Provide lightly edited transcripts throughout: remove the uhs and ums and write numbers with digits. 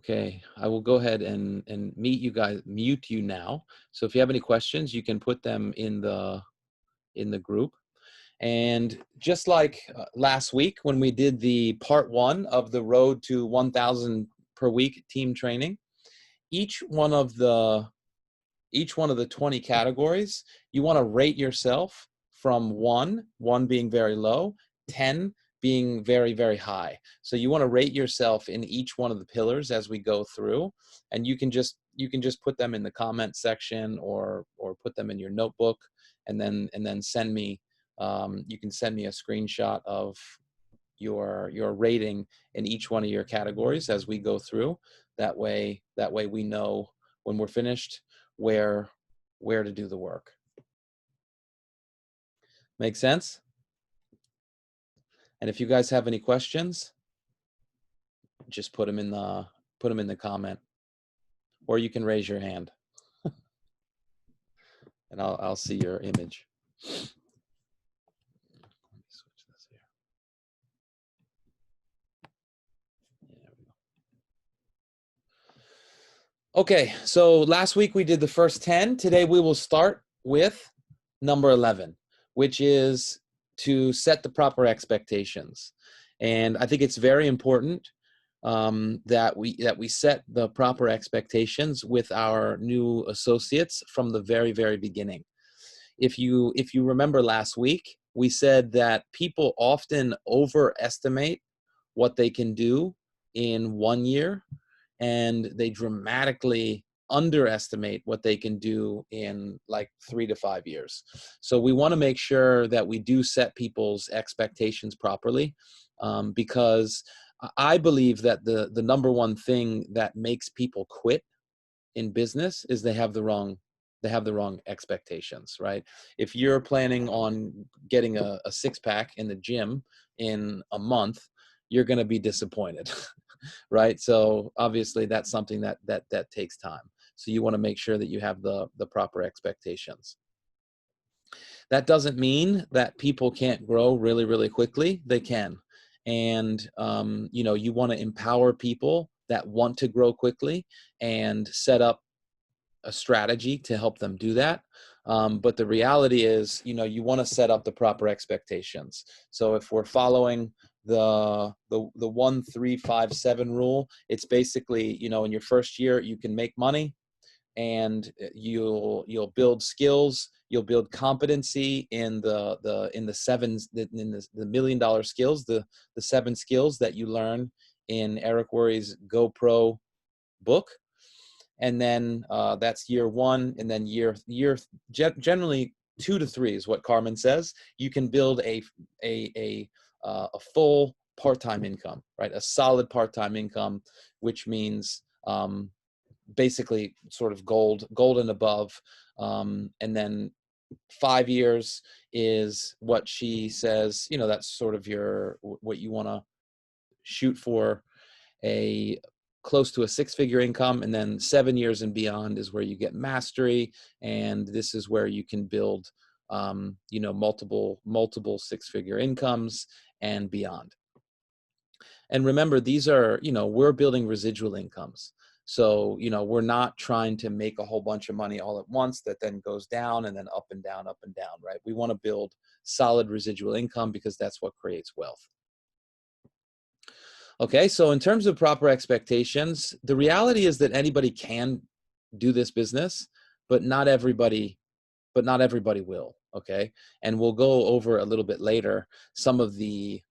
Okay, I will go ahead and mute you now. So if you have any questions, you can put them in the group. And just like last week when we did the part 1 of the road to 1,000 per week team training, each one of the 20 categories, you want to rate yourself from 1 being very low, 10 being very, very high. So you want to rate yourself in each one of the pillars as we go through, and you can just put them in the comment section or put them in your notebook, and then send me. You can send me a screenshot of your rating in each one of your categories as we go through. That way we know when we're finished where to do the work. Make sense? And if you guys have any questions, just put them in the comment, or you can raise your hand, and I'll see your image. Let me switch this here. There we go. Okay, so last week we did the first 10. Today we will start with number 11, which is to set the proper expectations. And I think it's very important that we set the proper expectations with our new associates from the very, very beginning. If you remember last week, we said that people often overestimate what they can do in 1 year, and they dramatically underestimate what they can do in like 3 to 5 years. So we want to make sure that we do set people's expectations properly, because I believe that the number one thing that makes people quit in business is they have the wrong expectations, right? If you're planning on getting a six-pack in the gym in a month, you're going to be disappointed. Right? So obviously that's something that takes time. So you want to make sure that you have the proper expectations. That doesn't mean that people can't grow really, really quickly. They can. And, you want to empower people that want to grow quickly and set up a strategy to help them do that. But the reality is, you want to set up the proper expectations. So if we're following the 1 3 5 7 rule, it's basically, in your first year you can make money, and you'll build skills, you'll build competency in the $1 million skills, the 7 skills that you learn in Eric Worre's Go Pro book. And then that's year 1, and then generally 2 to 3 is what Carmen says. You can build a full part-time income, right? A solid part-time income, which means basically sort of gold and above. And then 5 years is what she says. That's sort of what you want to shoot for, a close to a 6-figure income. And then 7 years and beyond is where you get mastery, and this is where you can build multiple 6-figure incomes and beyond. And remember, these are, we're building residual incomes. So, we're not trying to make a whole bunch of money all at once that then goes down and then up and down, right? We want to build solid residual income because that's what creates wealth. Okay, so in terms of proper expectations, the reality is that anybody can do this business, but not everybody will, okay? And we'll go over a little bit later some of the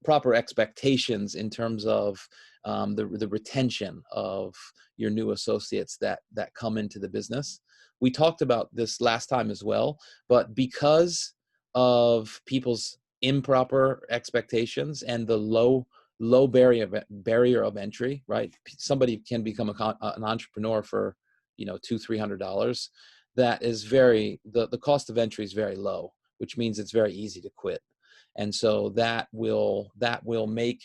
proper expectations in terms of the retention of your new associates that come into the business. We talked about this last time as well, but because of people's improper expectations and the low barrier of entry, right? Somebody can become an entrepreneur for $200-300. That is the cost of entry is very low, which means it's very easy to quit. And so that will make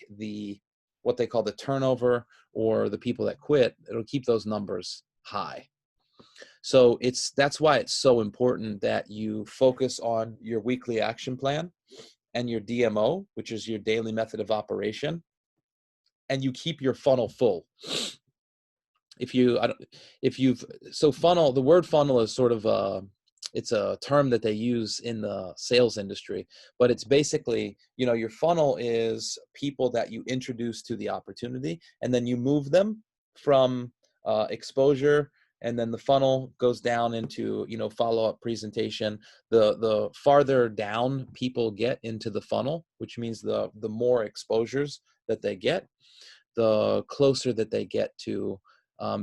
what they call the turnover, or the people that quit, it'll keep those numbers high. So that's why it's so important that you focus on your weekly action plan and your DMO, which is your daily method of operation, and you keep your funnel full. if you, I don't, if you've, so funnel, the word funnel is sort of it's a term that they use in the sales industry, but it's basically, you know, your funnel is people that you introduce to the opportunity, and then you move them from exposure, and then the funnel goes down into, you know, follow-up presentation. The farther down people get into the funnel, which means the more exposures that they get, the closer that they get to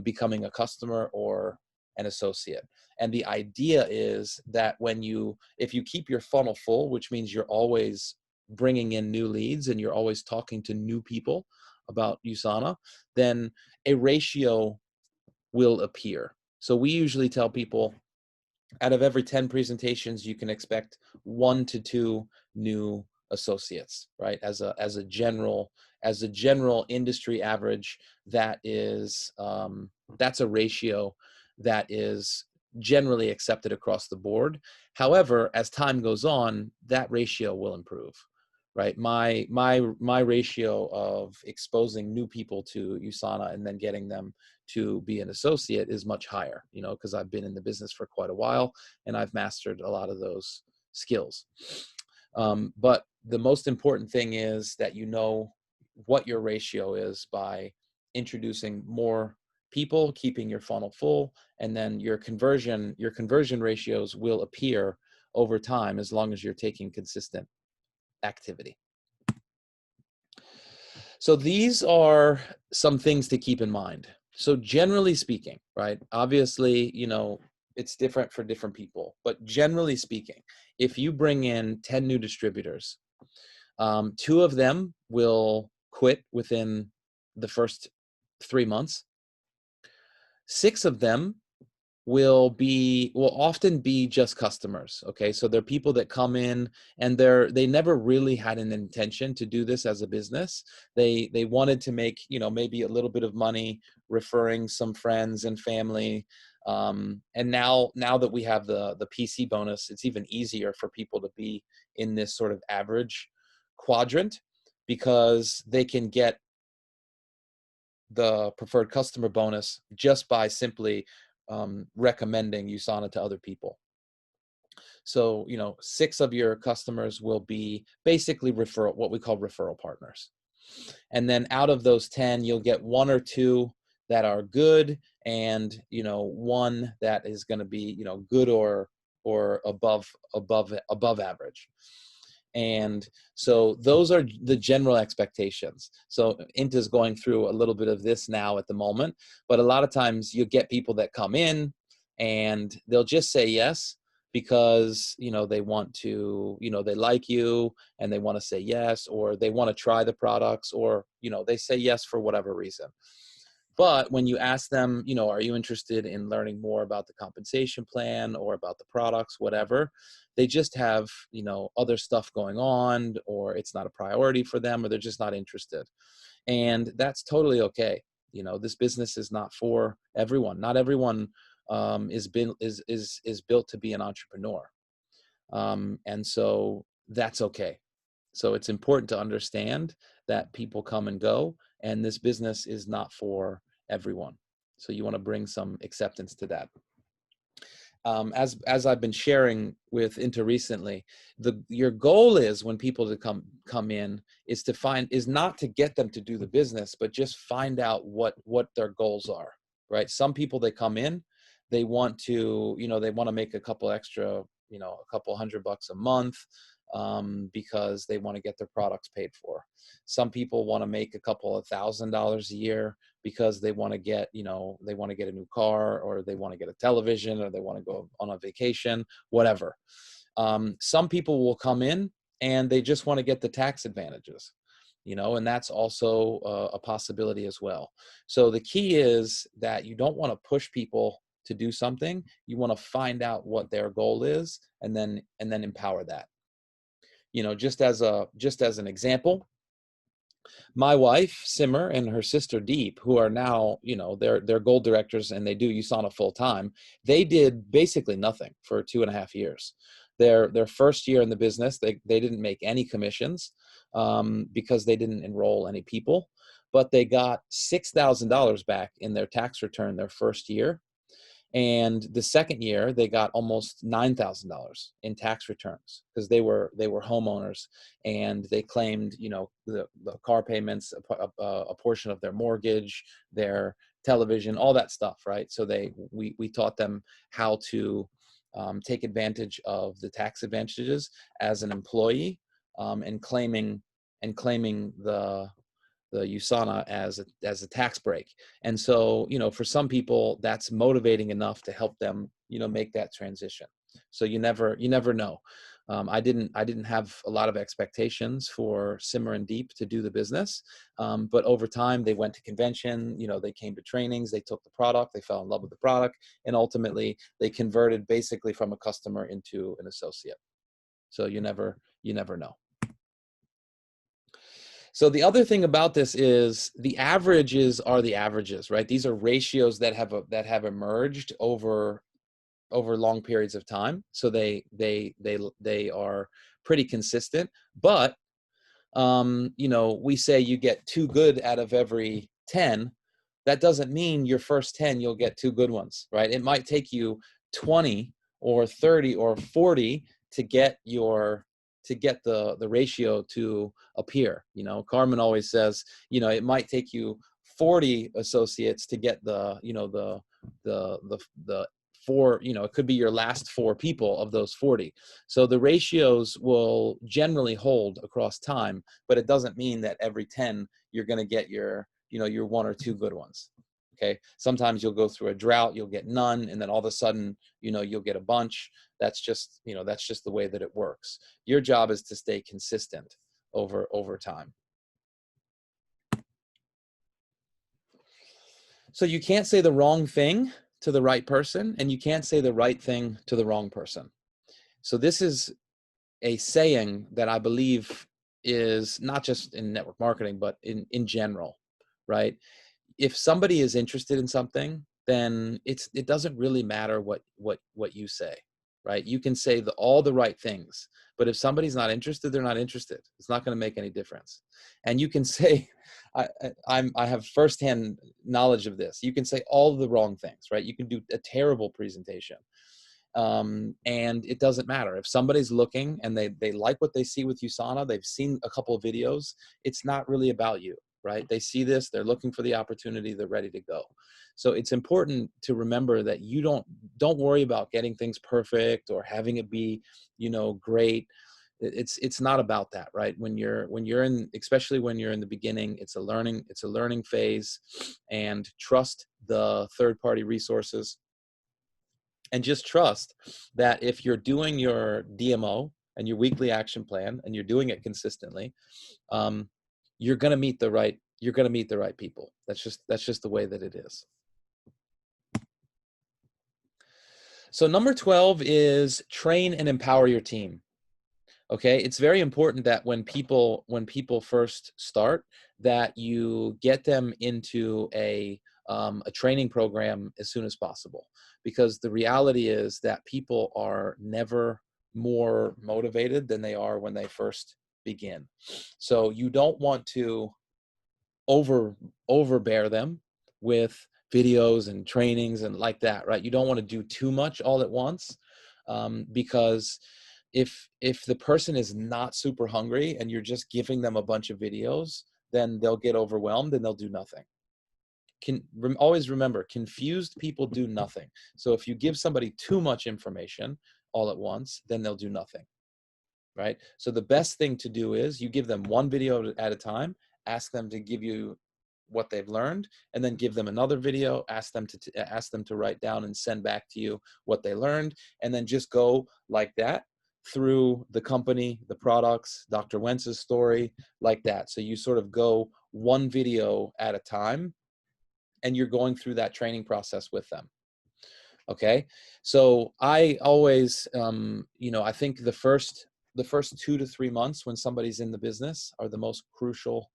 becoming a customer or an associate. And the idea is that if you keep your funnel full, which means you're always bringing in new leads and you're always talking to new people about USANA, then a ratio will appear. So we usually tell people, out of every 10 presentations, you can expect 1 to 2 new associates, right? As a general industry average, that is that's a ratio that is generally accepted across the board. However, as time goes on, that ratio will improve, right? My ratio of exposing new people to USANA and then getting them to be an associate is much higher, you know, because I've been in the business for quite a while and I've mastered a lot of those skills. But the most important thing is that you know what your ratio is by introducing more people, keeping your funnel full, and then your conversion ratios will appear over time as long as you're taking consistent activity. So these are some things to keep in mind. So generally speaking, right, obviously, you know, it's different for different people, but generally speaking, if you bring in 10 new distributors, 2 of them will quit within the first 3 months. 6 of them will often be just customers. Okay, so they're people that come in and they never really had an intention to do this as a business. They wanted to make, you know, maybe a little bit of money referring some friends and family. And now that we have the PC bonus, it's even easier for people to be in this sort of average quadrant, because they can get the preferred customer bonus just by simply recommending USANA to other people. So, you know, 6 of your customers will be basically what we call referral partners. And then out of those 10, you'll get 1 or 2 that are good, and, you know, 1 that is going to be, you know, good or above average. And so those are the general expectations. So Inta's going through a little bit of this now at the moment, but a lot of times you get people that come in and they'll just say yes because, you know, they want to, you know, they like you and they want to say yes, or they want to try the products, or, you know, they say yes for whatever reason. But when you ask them, you know, are you interested in learning more about the compensation plan or about the products, whatever, they just have, you know, other stuff going on, or it's not a priority for them, or they're just not interested. And that's totally okay. You know, this business is not for everyone. Not everyone is built to be an entrepreneur. And so that's okay. So it's important to understand that people come and go, and this business is not for everyone. So you want to bring some acceptance to that. As I've been sharing with Inta recently, your goal is, when people to come in, is not to get them to do the business, but just find out what their goals are, right? Some people, they come in, they want to, you know, they want to make a couple extra, you know, a couple $100 a month, because they want to get their products paid for. Some people want to make a couple of $1,000s a year because they want to get, you know, they want to get a new car, or they want to get a television, or they want to go on a vacation, whatever. Some people will come in and they just want to get the tax advantages, you know, and that's also a possibility as well. So the key is that you don't want to push people to do something. You want to find out what their goal is, and then empower that. You know, just as an example, my wife Simmer and her sister Deep, who are now, you know, they're gold directors and they do USANA full time. They did basically nothing for 2.5 years. Their first year in the business, they didn't make any commissions because they didn't enroll any people, but they got $6,000 back in their tax return their first year. And the second year, they got almost $9,000 in tax returns because they were homeowners, and they claimed, the car payments, a portion of their mortgage, their television, all that stuff, right? So we taught them how to take advantage of the tax advantages as an employee, and claiming the USANA as a tax break. And so, for some people, that's motivating enough to help them, make that transition. So you never know. I didn't have a lot of expectations for Simmer and Deep to do the business, but over time they went to convention. They came to trainings, they took the product, they fell in love with the product, and ultimately they converted basically from a customer into an associate. So you never know. So the other thing about this is the averages are the averages, right? These are ratios that have emerged over long periods of time. So they are pretty consistent. But we say you get 2 good out of every 10. That doesn't mean your first 10 you'll get 2 good ones, right? It might take you 20 or 30 or 40 to get the ratio to appear. Carmen always says, it might take you 40 associates to get the 4, it could be your last 4 people of those 40. So the ratios will generally hold across time, but it doesn't mean that every 10 you're going to get your 1 or 2 good ones. Okay. Sometimes you'll go through a drought, you'll get none, and then all of a sudden, you'll get a bunch. That's just the way that it works. Your job is to stay consistent over time. So you can't say the wrong thing to the right person, and you can't say the right thing to the wrong person. So this is a saying that I believe is not just in network marketing, but in general, right? If somebody is interested in something, then it doesn't really matter what you say, right? You can say all the right things, but if somebody's not interested, they're not interested. It's not going to make any difference. And you can say, I have firsthand knowledge of this. You can say all the wrong things, right? You can do a terrible presentation, and it doesn't matter. If somebody's looking and they like what they see with USANA, they've seen a couple of videos, it's not really about you, right? They see this, they're looking for the opportunity, they're ready to go. So it's important to remember that you don't worry about getting things perfect or having it be, great. It's not about that, right? When you're in, especially when you're in the beginning, it's a learning phase, and trust the third-party resources. And just trust that if you're doing your DMO and your weekly action plan and you're doing it consistently, you're going to meet the right people. That's just the way that it is. So number 12 is train and empower your team. Okay, it's very important that when people first start, that you get them into a training program as soon as possible, because the reality is that people are never more motivated than they are when they first begin. So you don't want to overbear them with videos and trainings and like that, right? You don't want to do too much all at once, because if the person is not super hungry and you're just giving them a bunch of videos, then they'll get overwhelmed and they'll do nothing. Always remember, confused people do nothing. So if you give somebody too much information all at once, then they'll do nothing, right? So the best thing to do is you give them one video at a time, ask them to give you what they've learned, and then give them another video, ask them to write down and send back to you what they learned, and then just go like that through the company, the products, Dr. Wentz's story, like that. So you sort of go one video at a time, and you're going through that training process with them. Okay. So I always, I think the first 2 to 3 months when somebody's in the business are the most crucial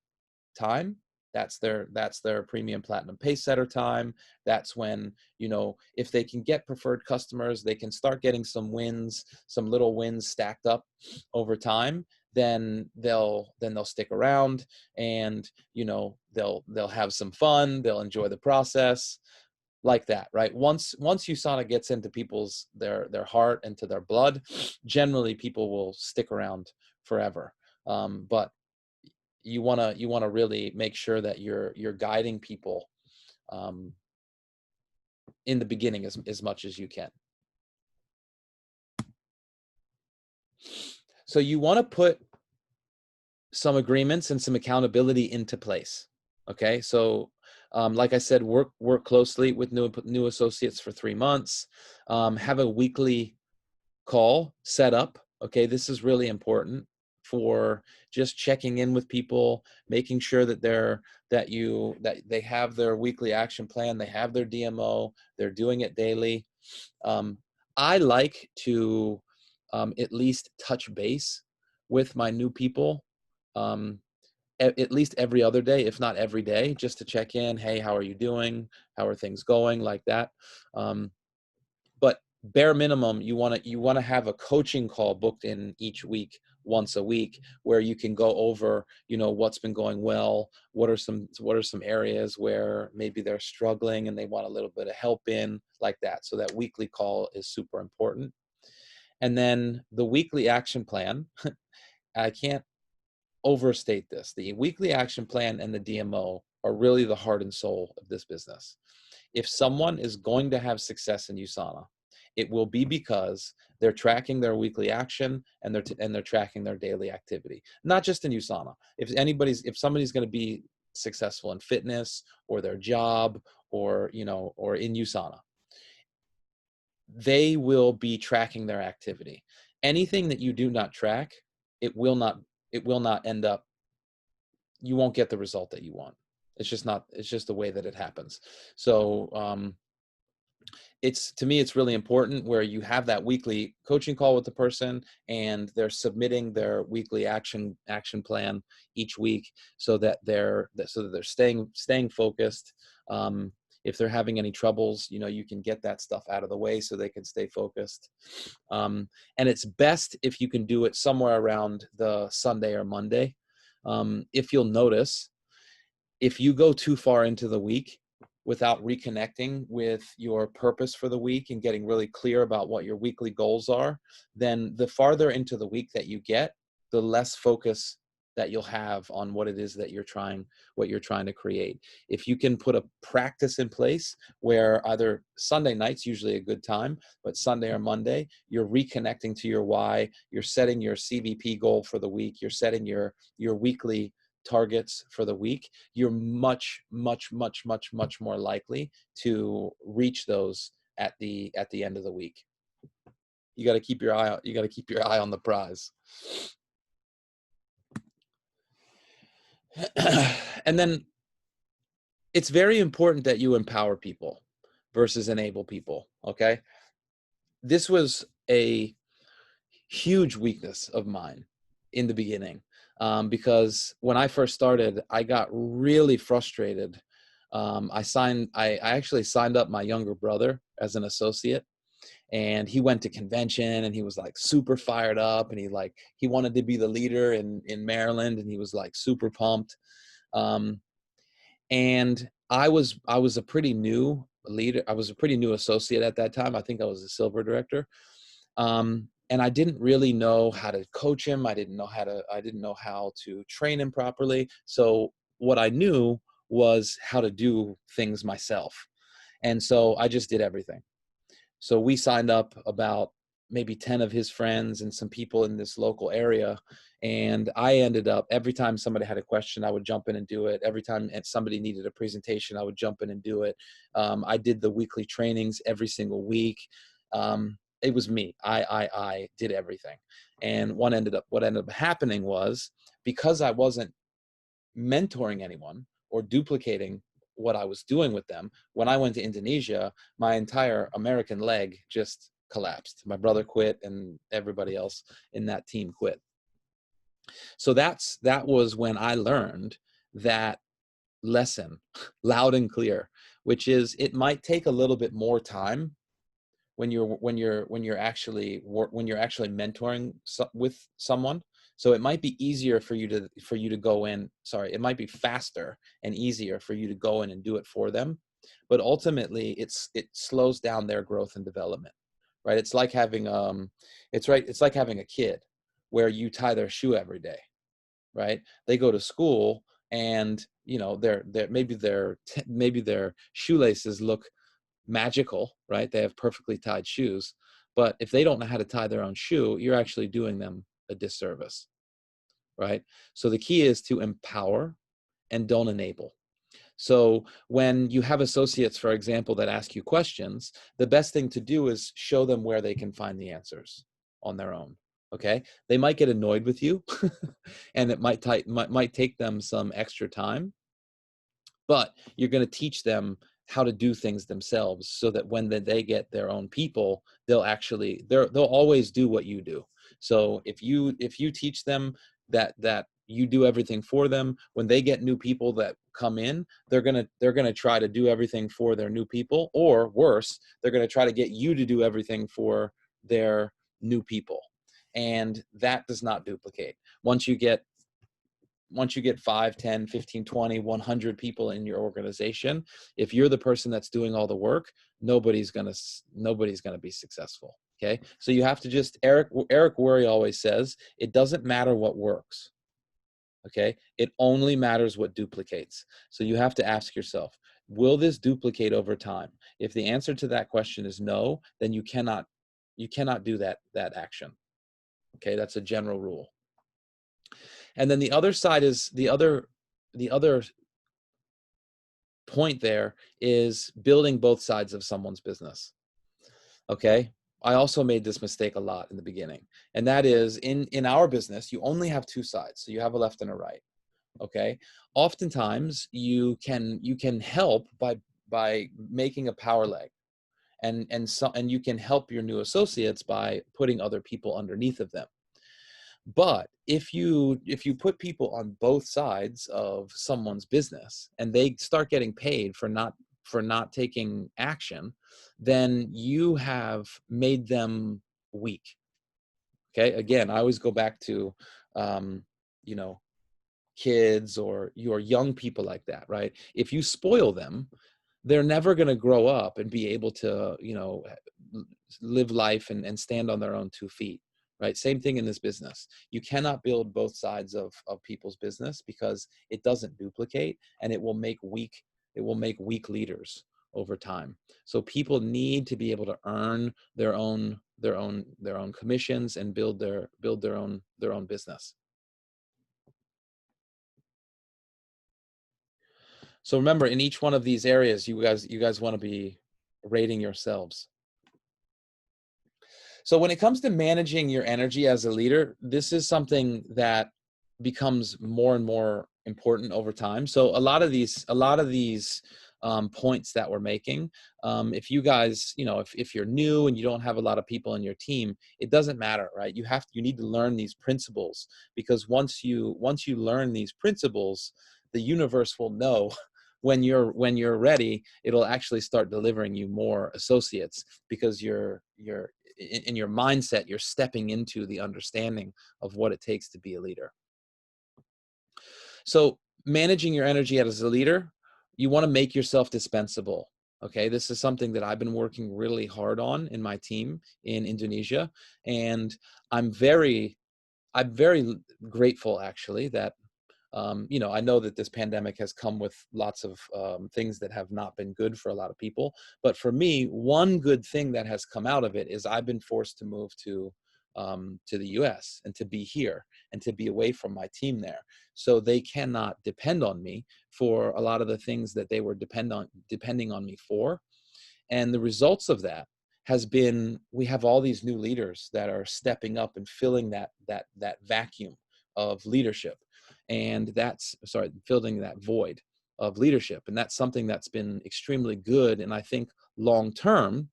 time. That's their premium platinum pace setter time. That's when, you know, if they can get preferred customers, they can start getting some wins, some little wins stacked up over time. Then they'll stick around, and, you know, they'll have some fun. They'll enjoy the process, like that, right? Once USANA gets into people's their heart and to their blood, generally people will stick around forever. But you wanna really make sure that you're guiding people um, in the beginning as much as you can. So you want to put some agreements and some accountability into place. Okay, so like I said, work closely with new associates for 3 months. Have a weekly call set up. Okay, this is really important for just checking in with people, making sure that that they have their weekly action plan, they have their DMO, they're doing it daily. I like to at least touch base with my new people at least every other day, if not every day, just to check in. Hey, how are you doing? How are things going? Like that. But bare minimum, you want to have a coaching call booked in each week, once a week, where you can go over, you know, what's been going well, what are some areas where maybe they're struggling and they want a little bit of help in, like that. So that weekly call is super important. And then the weekly action plan, I can't overstate this. The weekly action plan and the DMO are really the heart and soul of this business. If someone is going to have success in USANA, it will be because they're tracking their weekly action and they're tracking their daily activity. Not just in USANA. If somebody's going to be successful in fitness or their job or, you know, or in USANA, they will be tracking their activity. Anything that you do not track, it will not end up, you won't get the result that you want. It's just the way that it happens. So to me, it's really important where you have that weekly coaching call with the person and they're submitting their weekly action plan each week, so that they're staying focused. If they're having any troubles, you know, you can get that stuff out of the way so they can stay focused. And it's best if you can do it somewhere around the Sunday or Monday. If you'll notice, if you go too far into the week without reconnecting with your purpose for the week and getting really clear about what your weekly goals are, then the farther into the week that you get, the less focus that you'll have on what it is that you're trying to create. If you can put a practice in place where either Sunday night's usually a good time, but Sunday or Monday, you're reconnecting to your why, you're setting your CVP goal for the week, you're setting your weekly targets for the week, you're much more likely to reach those at the end of the week. You got to keep your eye on the prize. And then it's very important that you empower people versus enable people. Okay, this was a huge weakness of mine in the beginning, because when I first started, I got really frustrated. I actually signed up my younger brother as an associate, and he went to convention and he was like super fired up, and he wanted to be the leader in Maryland, and he was like super pumped. And I was a pretty new leader. I was a pretty new associate at that time. I think I was a silver director. And I didn't really know how to coach him. I didn't know how to train him properly. So what I knew was how to do things myself. And so I just did everything. So we signed up about maybe 10 of his friends and some people in this local area. And I ended up, every time somebody had a question, I would jump in and do it. Every time somebody needed a presentation, I would jump in and do it. I did the weekly trainings every single week. It was me. I did everything. And what ended up happening was, because I wasn't mentoring anyone or duplicating what I was doing with them, when I went to Indonesia, my entire American leg just collapsed. My brother quit and everybody else in that team quit. So that was when I learned that lesson loud and clear, which is it might take a little bit more time when you're actually mentoring with someone. So it might be easier for you to go in. Sorry, it might be faster and easier for you to go in and do it for them, but ultimately it slows down their growth and development, right? It's like having it's like having a kid where you tie their shoe every day, right? They go to school and maybe their shoelaces look magical, right? They have perfectly tied shoes, but if they don't know how to tie their own shoe, you're actually doing them a disservice, right? So the key is to empower and don't enable. So when you have associates, for example, that ask you questions, the best thing to do is show them where they can find the answers on their own. Okay, they might get annoyed with you, and it might take them some extra time, but you're going to teach them how to do things themselves, so that when they get their own people, they'll always do what you do. So if you teach them that you do everything for them, when they get new people that come in, they're going to try to do everything for their new people, or worse, they're going to try to get you to do everything for their new people. And that does not duplicate. Once you get 5, 10, 15, 20, 100 people in your organization, if you're the person that's doing all the work, nobody's going to be successful. Okay. So you have to just, Eric Worre always says, it doesn't matter what works. Okay. It only matters what duplicates. So you have to ask yourself, will this duplicate over time? If the answer to that question is no, then you cannot do that action. Okay. That's a general rule. And then the other side is the other point there is building both sides of someone's business. Okay. I also made this mistake a lot in the beginning. And that is in our business, you only have two sides. So you have a left and a right. Okay. Oftentimes you can help by making a power leg. And you can help your new associates by putting other people underneath of them. But if you put people on both sides of someone's business and they start getting paid for not taking action, then you have made them weak. Okay. Again, I always go back to, you know, kids or your young people like that, right? If you spoil them, they're never going to grow up and be able to, live life and stand on their own 2 feet, right? Same thing in this business. You cannot build both sides of people's business, because it doesn't duplicate, and it will make weak leaders over time. So people need to be able to earn their own commissions and build their own business. So remember, in each one of these areas, you guys want to be rating yourselves. So when it comes to managing your energy as a leader, this is something that becomes more and more important over time. So a lot of these points that we're making, if you guys, if you're new and you don't have a lot of people in your team, it doesn't matter, right? You need to learn these principles, because once you learn these principles, the universe will know when you're ready. It'll actually start delivering you more associates, because you're in your mindset, you're stepping into the understanding of what it takes to be a leader. So managing your energy as a leader, you want to make yourself dispensable. Okay, this is something that I've been working really hard on in my team in Indonesia, and I'm very grateful, actually, that I know that this pandemic has come with lots of things that have not been good for a lot of people. But for me, one good thing that has come out of it is I've been forced to move to the US and to be here and to be away from my team there. So they cannot depend on me for a lot of the things that they were depending on me for. And the results of that has been, we have all these new leaders that are stepping up and filling that vacuum of leadership. And filling that void of leadership. And that's something that's been extremely good. And I think long term,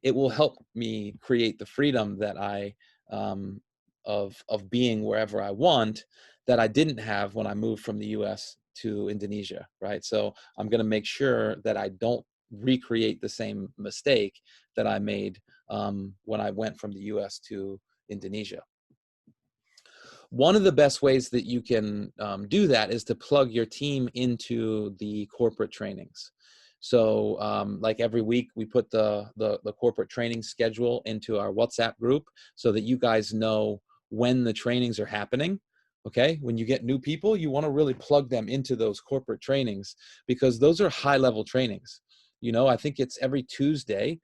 it will help me create the freedom that of being wherever I want, that I didn't have when I moved from the US to Indonesia, right? So I'm going to make sure that I don't recreate the same mistake that I made when I went from the US to Indonesia. One of the best ways that you can do that is to plug your team into the corporate trainings. So like every week we put the corporate training schedule into our WhatsApp group so that you guys know when the trainings are happening. Okay, when you get new people, you want to really plug them into those corporate trainings because those are high level trainings. You know, I think it's every Tuesday,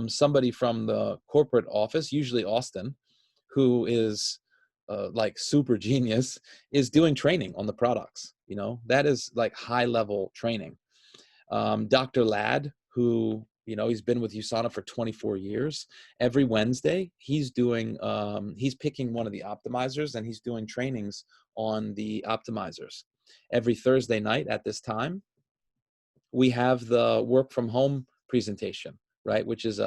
somebody from the corporate office, usually Austin, who is like super genius, is doing training on the products. You know, that is like high level training. Dr. Ladd, who, you know, he's been with USANA for 24 years. Every Wednesday, he's doing, he's picking one of the optimizers and he's doing trainings on the optimizers. Every Thursday night at this time, we have the work from home presentation, right? Which is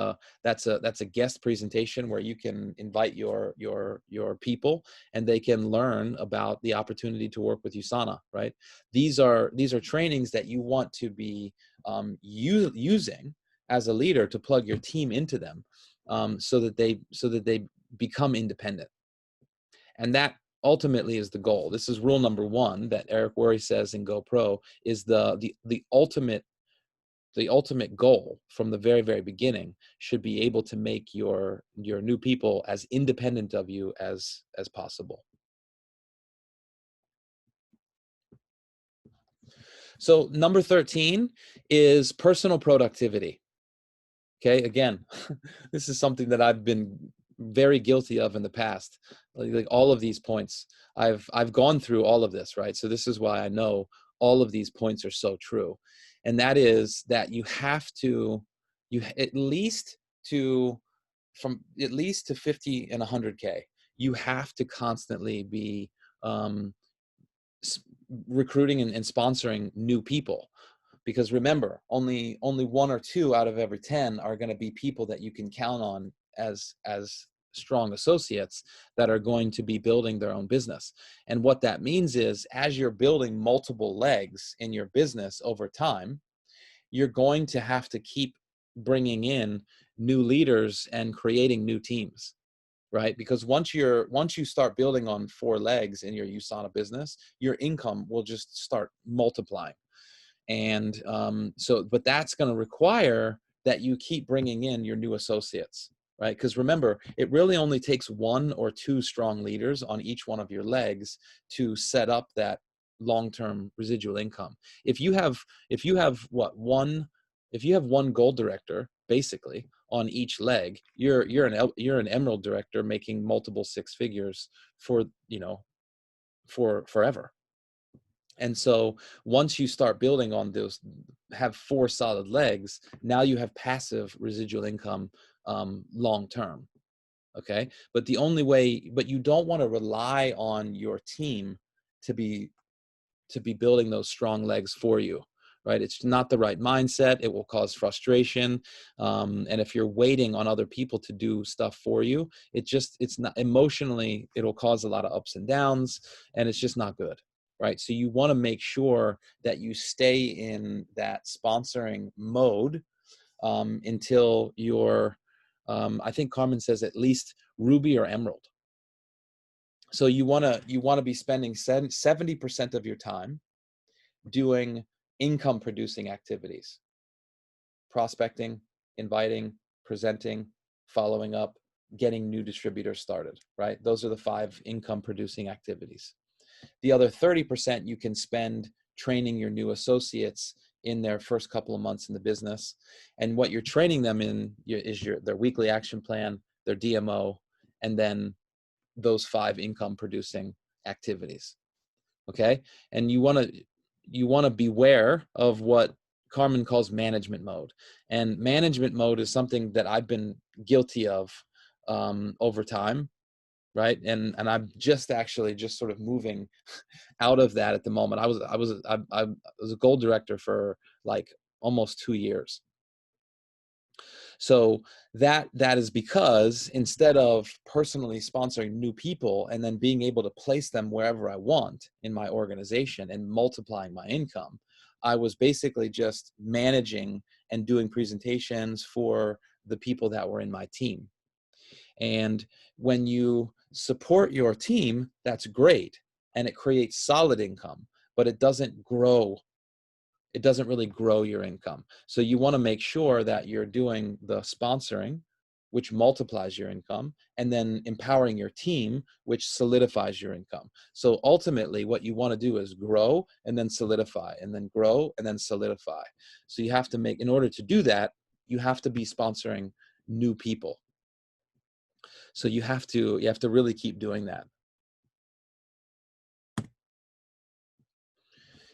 that's a guest presentation where you can invite your people and they can learn about the opportunity to work with USANA, right? These are trainings that you want to be using as a leader to plug your team into them, so that they become independent. And that ultimately is the goal. This is rule number one that Eric Worre says in GoPro is the ultimate goal from the very, very beginning should be able to make your new people as independent of you as possible. So number 13 is personal productivity. Okay, again, this is something that I've been very guilty of in the past. Like all of these points, I've gone through all of this, right? So this is why I know all of these points are so true. And that is that you have to, at least to 50 and 100K, you have to constantly be recruiting and sponsoring new people. Because remember, only 1 or 2 out of every 10 are going to be people that you can count on as strong associates that are going to be building their own business. And what that means is, as you're building multiple legs in your business over time, you're going to have to keep bringing in new leaders and creating new teams, right? Because once you start building on 4 legs in your USANA business, your income will just start multiplying. And but that's going to require that you keep bringing in your new associates, right? Because remember, it really only takes 1 or 2 strong leaders on each one of your legs to set up that long-term residual income. If you have one gold director basically on each leg, you're an emerald director making multiple 6 figures for forever. And so once you start building on those, have 4 solid legs, now you have passive residual income long term. Okay. But you don't want to rely on your team to be building those strong legs for you, right? It's not the right mindset. It will cause frustration. And if you're waiting on other people to do stuff for you, it's not emotionally, it'll cause a lot of ups and downs, and it's just not good. Right. So you want to make sure that you stay in that sponsoring mode until you're, I think Carmen says at least Ruby or Emerald. So you want to be spending 70% of your time doing income producing activities: prospecting, inviting, presenting, following up, getting new distributors started, right? Those are the 5 income producing activities. The other 30% you can spend training your new associates in their first couple of months in the business. And what you're training them in is their weekly action plan, their DMO, and then those 5 income producing activities. Okay. And you want to beware of what Carmen calls management mode. And management mode is something that I've been guilty of over time. Right. And I'm just sort of moving out of that at the moment. I was a gold director for like almost 2 years. So that is because instead of personally sponsoring new people and then being able to place them wherever I want in my organization and multiplying my income, I was basically just managing and doing presentations for the people that were in my team. And when you support your team, that's great, and it creates solid income, but it doesn't grow. It doesn't really grow your income. So you want to make sure that you're doing the sponsoring, which multiplies your income, and then empowering your team, which solidifies your income. So ultimately what you want to do is grow and then solidify, and then grow and then solidify. So you have to make, in order to do that, you have to be sponsoring new people. So you have to really keep doing that.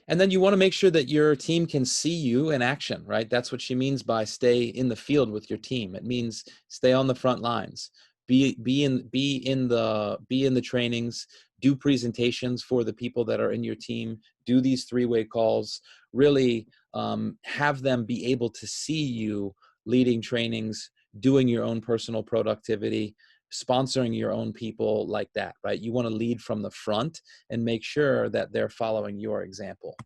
And then you want to make sure that your team can see you in action, right? That's what she means by stay in the field with your team. It means stay on the front lines, be in the trainings, do presentations for the people that are in your team, do these three-way calls, really have them be able to see you leading trainings, doing your own personal productivity, sponsoring your own people like that, right? You want to lead from the front and make sure that they're following your example.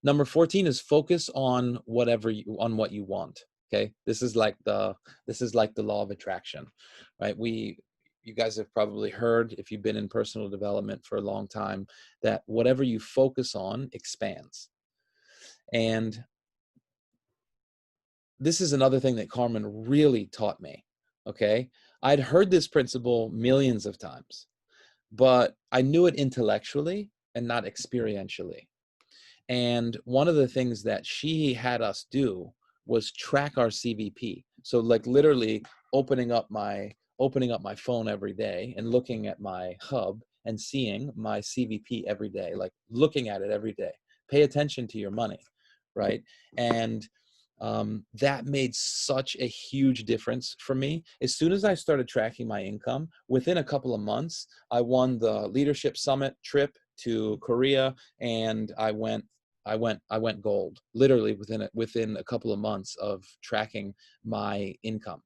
Number 14 is focus on what you want. Okay, this is like the law of attraction, right? You guys have probably heard, if you've been in personal development for a long time, that whatever you focus on expands. And this is another thing that Carmen really taught me. Okay, I'd heard this principle millions of times, but I knew it intellectually and not experientially. And one of the things that she had us do was track our CVP. So like literally opening up my phone every day and looking at my hub and seeing my CVP every day, like looking at it every day. Pay attention to your money, right? And that made such a huge difference for me. As soon as I started tracking my income, within a couple of months, I won the Leadership Summit trip to Korea, and I went gold, literally within a couple of months of tracking my income.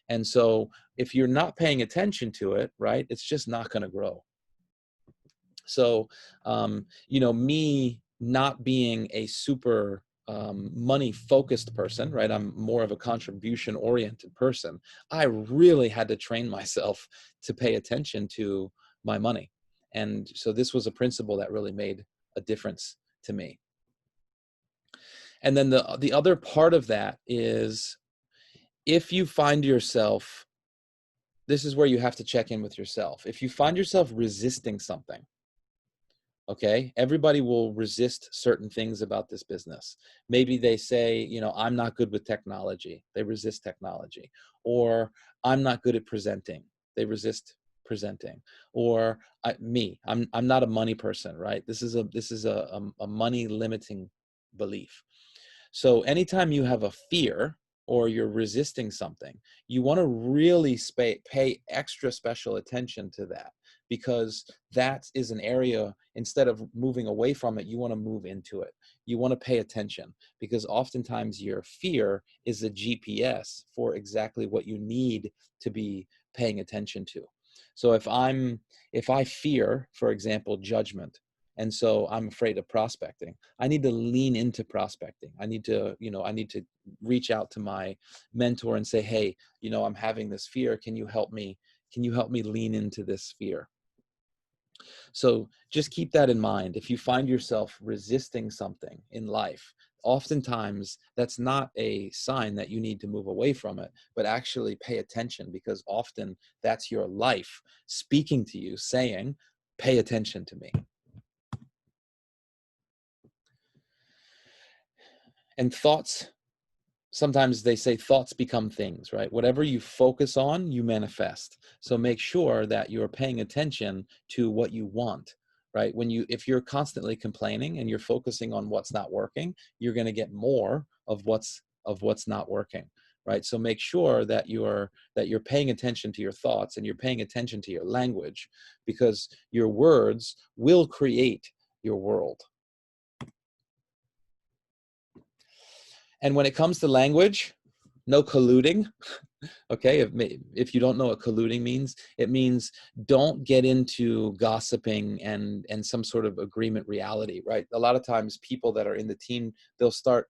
And so if you're not paying attention to it, right, it's just not going to grow. So, me not being a super money focused person, right? I'm more of a contribution oriented person. I really had to train myself to pay attention to my money. And so this was a principle that really made a difference to me. And then the other part of that is, if you find yourself, this is where you have to check in with yourself. If you find yourself resisting something, okay, everybody will resist certain things about this business. Maybe they say, I'm not good with technology. They resist technology. Or I'm not good at presenting. They resist presenting. Or I'm not a money person, right? This is a money limiting belief. So anytime you have a fear or you're resisting something, you want to really pay extra special attention to that, because that is an area, instead of moving away from it, you want to move into it. You want to pay attention, because oftentimes your fear is a GPS for exactly what you need to be paying attention to. So if I fear, for example, judgment, and so I'm afraid of prospecting, I need to lean into prospecting. I need to reach out to my mentor and say, hey, I'm having this fear. Can you help me lean into this fear? So just keep that in mind. If you find yourself resisting something in life, oftentimes that's not a sign that you need to move away from it, but actually pay attention, because often that's your life speaking to you, saying, pay attention to me. And thoughts, sometimes they say thoughts become things, right? Whatever you focus on, you manifest. So make sure that you're paying attention to what you want, right? If you're constantly complaining and you're focusing on what's not working, you're going to get more of what's not working, right? So make sure that you're paying attention to your thoughts and you're paying attention to your language, because your words will create your world. And when it comes to language, no colluding. Okay, if you don't know what colluding means, it means don't get into gossiping and some sort of agreement reality, right? A lot of times people that are in the team, they'll start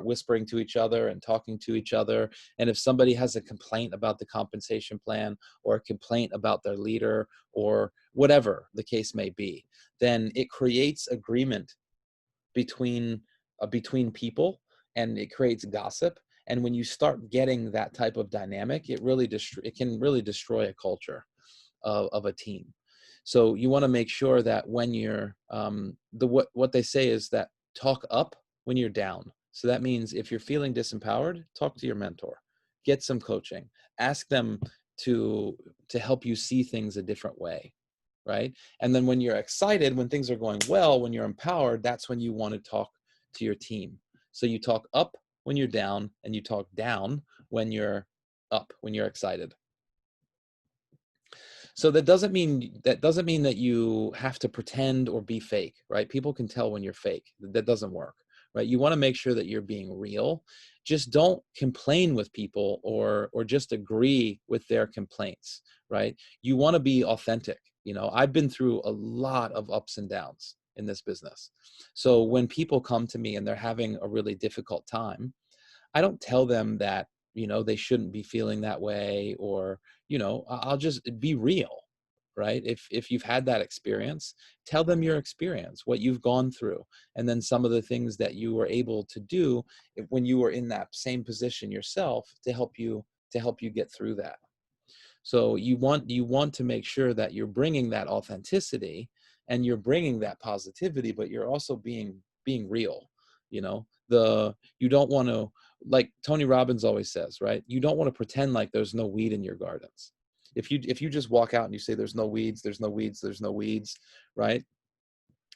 whispering to each other and talking to each other. And if somebody has a complaint about the compensation plan or a complaint about their leader or whatever the case may be, then it creates agreement between people, and it creates gossip. And when you start getting that type of dynamic, it can really destroy a culture of a team. So you want to make sure that when you're what they say is that talk up when you're down. So that means if you're feeling disempowered, talk to your mentor, get some coaching, ask them to help you see things a different way, right? And then when you're excited, when things are going well, when you're empowered, that's when you want to talk to your team. So you talk up when you're down, and you talk down when you're up, when you're excited. So that doesn't mean that you have to pretend or be fake, right? People can tell when you're fake. That doesn't work, right? You want to make sure that you're being real. Just don't complain with people or just agree with their complaints, right? You want to be authentic. I've been through a lot of ups and downs in this business. So when people come to me and they're having a really difficult time, I don't tell them that, they shouldn't be feeling that way, or, I'll just be real, right? If you've had that experience, tell them your experience, what you've gone through, and then some of the things that you were able to do when you were in that same position yourself to help you get through that. So you want to make sure that you're bringing that authenticity and you're bringing that positivity, but you're also being real. You don't want to, like Tony Robbins always says, right? You don't want to pretend like there's no weed in your gardens. If you just walk out and you say there's no weeds, there's no weeds, there's no weeds, right?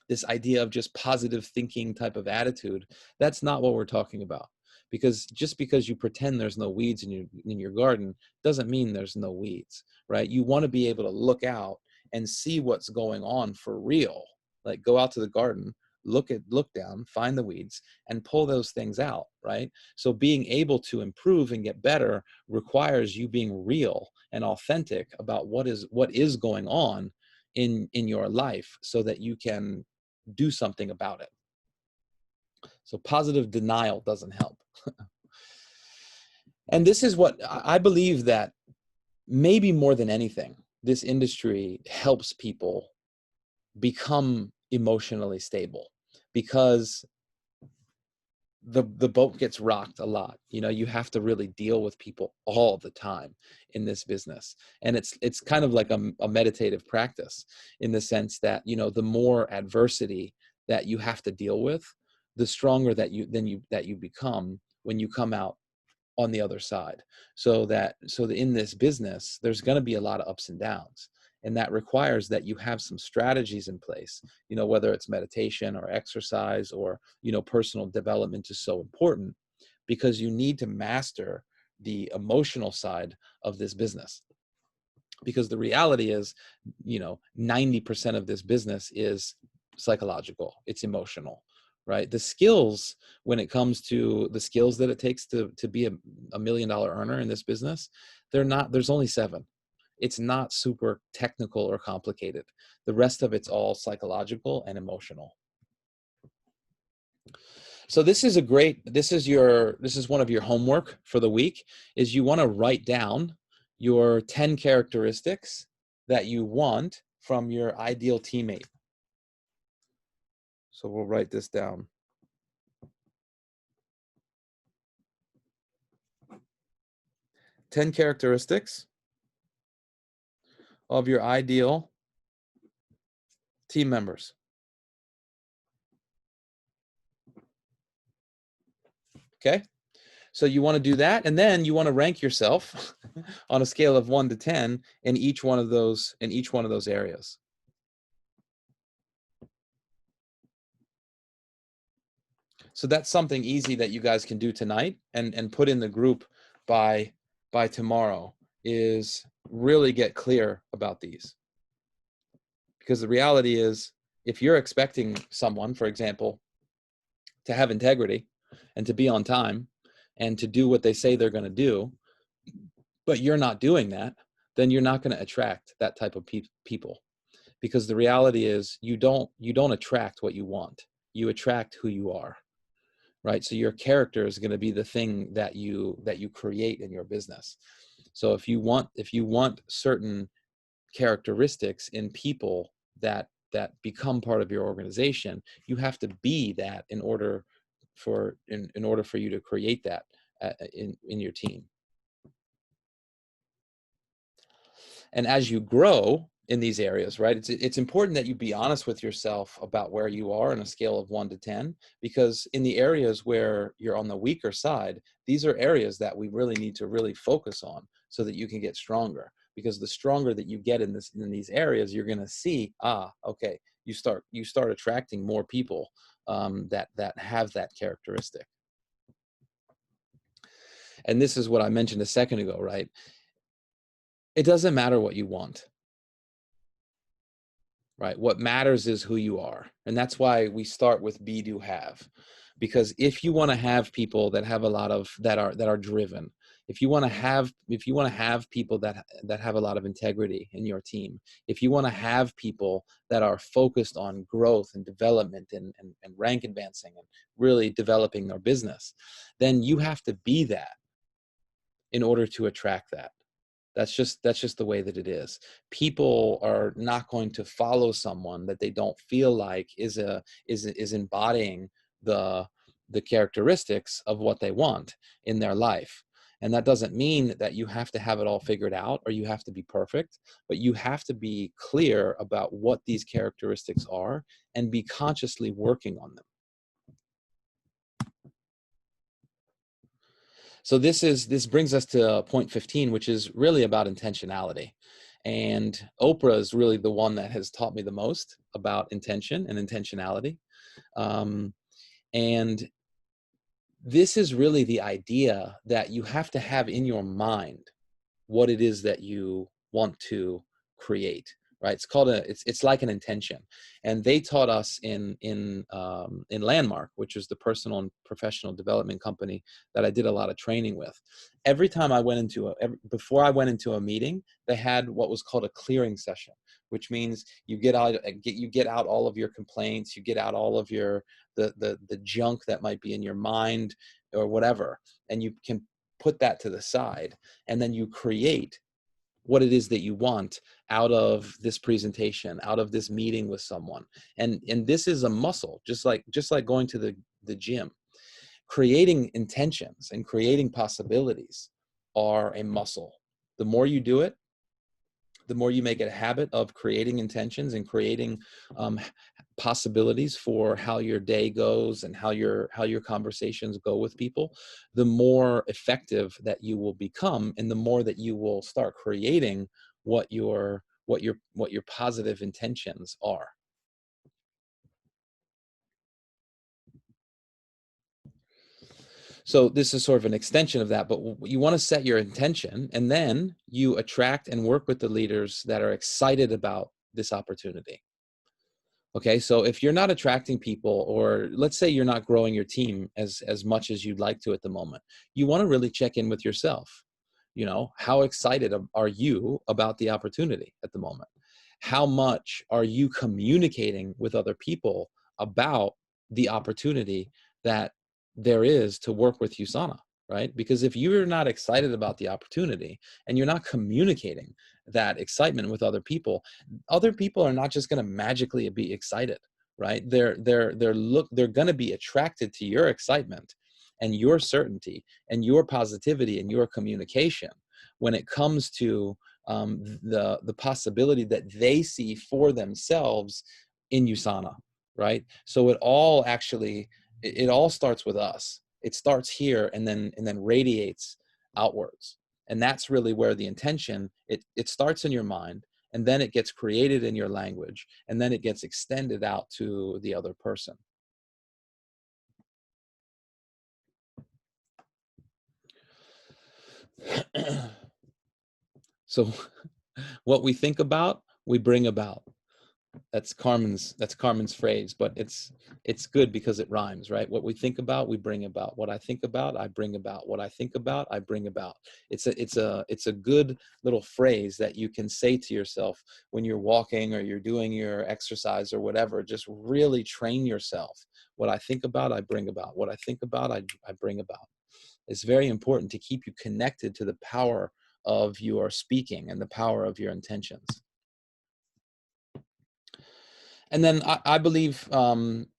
This idea of just positive thinking type of attitude, that's not what we're talking about. Because just because you pretend there's no weeds in your garden doesn't mean there's no weeds, right? You want to be able to look out and see what's going on for real. Like go out to the garden, look down, find the weeds, and pull those things out, right? So being able to improve and get better requires you being real and authentic about what is going on in your life, so that you can do something about it. So positive denial doesn't help. And this is what I believe, that maybe more than anything, this industry helps people become emotionally stable, because the boat gets rocked a lot. You have to really deal with people all the time in this business. And it's kind of like a meditative practice, in the sense that, the more adversity that you have to deal with, the stronger that you become when you come out on the other side. So that in this business, there's going to be a lot of ups and downs. And that requires that you have some strategies in place, whether it's meditation or exercise or, personal development is so important, because you need to master the emotional side of this business. Because the reality is, 90% of this business is psychological, it's emotional, right? The skills, when it comes to the skills that it takes to be a $1 million earner in this business, there's only 7. It's not super technical or complicated. The rest of it's all psychological and emotional. So this is one of your homework for the week, is you want to write down your 10 characteristics that you want from your ideal teammate. So we'll write this down. 10 characteristics of your ideal team members. Okay? So you want to do that, and then you want to rank yourself on a scale of 1 to 10 in each one of those areas. So that's something easy that you guys can do tonight and put in the group by tomorrow, is really get clear about these. Because the reality is, if you're expecting someone, for example, to have integrity, and to be on time and to do what they say they're going to do, but you're not doing that, then you're not going to attract that type of people. Because the reality is you don't attract what you want. You attract who you are, right? So your character is going to be the thing that you create in your business. So if you want certain characteristics in people that become part of your organization, you have to be that in order for you to create that in your team. And as you grow in these areas, right, it's important that you be honest with yourself about where you are on a scale of 1 to 10, because in the areas where you're on the weaker side, these are areas that we really need to really focus on so that you can get stronger. Because the stronger that you get in these areas, you're going to see, okay, you start attracting more people that have that characteristic. And this is what I mentioned a second ago, right? It doesn't matter what you want, right? What matters is who you are. And that's why we start with be, do, have. Because if you want to have people that have a lot of, that are driven, if you want to have people that have a lot of integrity in your team, if you want to have people that are focused on growth and development and rank advancing and really developing their business, then you have to be that in order to attract that. That's just the way that it is. People are not going to follow someone that they don't feel like is embodying the characteristics of what they want in their life. And that doesn't mean that you have to have it all figured out or you have to be perfect, but you have to be clear about what these characteristics are and be consciously working on them. So this brings us to point 15, which is really about intentionality. And Oprah is really the one that has taught me the most about intention and intentionality. And this is really the idea that you have to have in your mind what it is that you want to create, right? It's called it's like an intention. And they taught us in Landmark, which is the personal and professional development company that I did a lot of training with. Every time I went into before I went into a meeting, they had what was called a clearing session, which means you get out all of your complaints, you get out all of your the junk that might be in your mind or whatever, and you can put that to the side, and then you create what it is that you want out of this presentation, out of this meeting with someone. And this is a muscle, just like going to the gym. Creating intentions and creating possibilities are a muscle. The more you do it, the more you make it a habit of creating intentions and creating possibilities for how your day goes and how your conversations go with people, the more effective that you will become, and the more that you will start creating what your positive intentions are. So this is sort of an extension of that, but you want to set your intention, and then you attract and work with the leaders that are excited about this opportunity. Okay, so if you're not attracting people, or let's say you're not growing your team as much as you'd like to at the moment, you want to really check in with yourself. You know, how excited are you about the opportunity at the moment? How much are you communicating with other people about the opportunity that there is to work with USANA, right? Because if you're not excited about the opportunity and you're not communicating that excitement with other people are not just going to magically be excited, right? They're going to be attracted to your excitement and your certainty and your positivity and your communication when it comes to the possibility that they see for themselves in USANA, right? So it all starts with us. It starts here and then radiates outwards. And that's really where the intention, it starts in your mind, and then it gets created in your language, and then it gets extended out to the other person. So what we think about, we bring about. That's Carmen's phrase, but it's good because it rhymes, right? What we think about, we bring about. What I think about, I bring about. What I think about, I bring about. It's a good little phrase that you can say to yourself when you're walking or you're doing your exercise or whatever. Just really train yourself. What I think about, I bring about. What I think about, I bring about. It's very important to keep you connected to the power of your speaking and the power of your intentions. And then I believe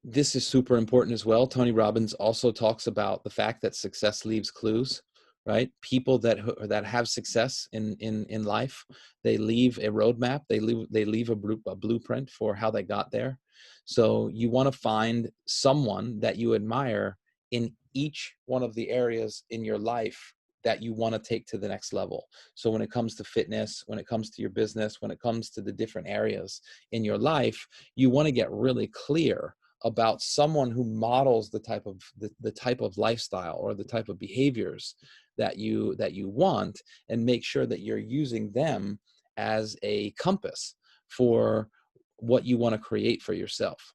this is super important as well. Tony Robbins also talks about the fact that success leaves clues, right? People that have success in life, they leave a roadmap. They leave a blueprint for how they got there. So you want to find someone that you admire in each one of the areas in your life that you want to take to the next level. So when it comes to fitness, when it comes to your business, when it comes to the different areas in your life, you want to get really clear about someone who models the type of lifestyle or the type of behaviors that you want, and make sure that you're using them as a compass for what you want to create for yourself.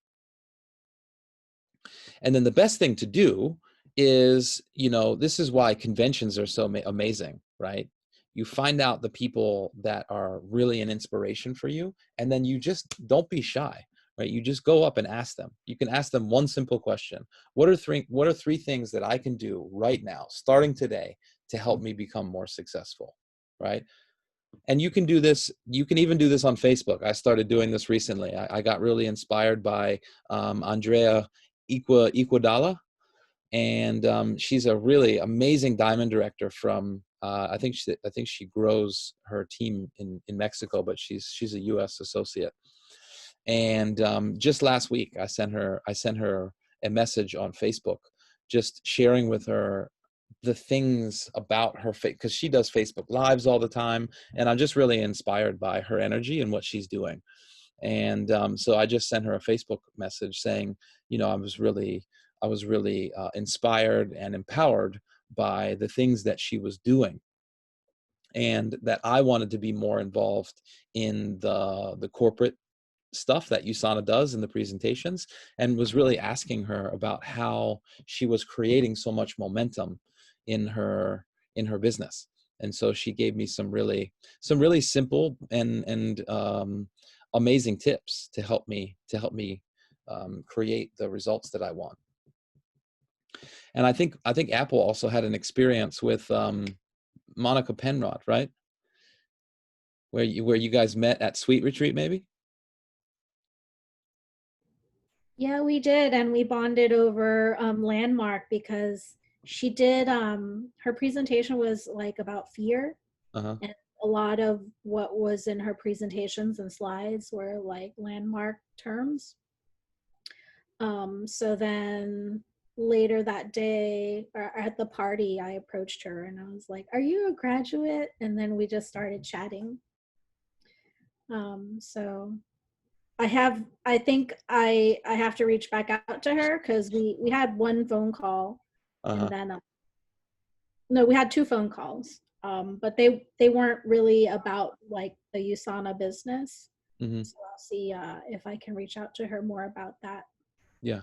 And then the best thing to do is, this is why conventions are so amazing, right? You find out the people that are really an inspiration for you, and then you just don't be shy, right? You just go up and ask them. You can ask them one simple question. What are three things that I can do right now, starting today, to help me become more successful, right? And you can do this. You can even do this on Facebook. I started doing this recently. I got really inspired by Andrea Iguodala, and she's a really amazing diamond director from I think she grows her team in Mexico, but she's a U.S. associate. And just last week, I sent her a message on Facebook, just sharing with her the things about her because she does Facebook Lives all the time, and I'm just really inspired by her energy and what she's doing. And so I just sent her a Facebook message saying, I was really inspired and empowered by the things that she was doing, and that I wanted to be more involved in the corporate stuff that USANA does in the presentations, and was really asking her about how she was creating so much momentum in her business. And so she gave me some really simple and amazing tips to help me create the results that I want. And I think Apple also had an experience with Monica Penrod, right? Where you guys met at Sweet Retreat, maybe? Yeah, we did, and we bonded over Landmark because she did her presentation was like about fear, Uh-huh. and a lot of what was in her presentations and slides were like landmark terms. So then later that day or at the party, I approached her and I was like, "Are you a graduate?" And then we just started chatting. So I think I have to reach back out to her because we had one phone call, and Uh-huh. then no, we had two phone calls. But they weren't really about like the USANA business. Mm-hmm. So I'll see if I can reach out to her more about that. Yeah.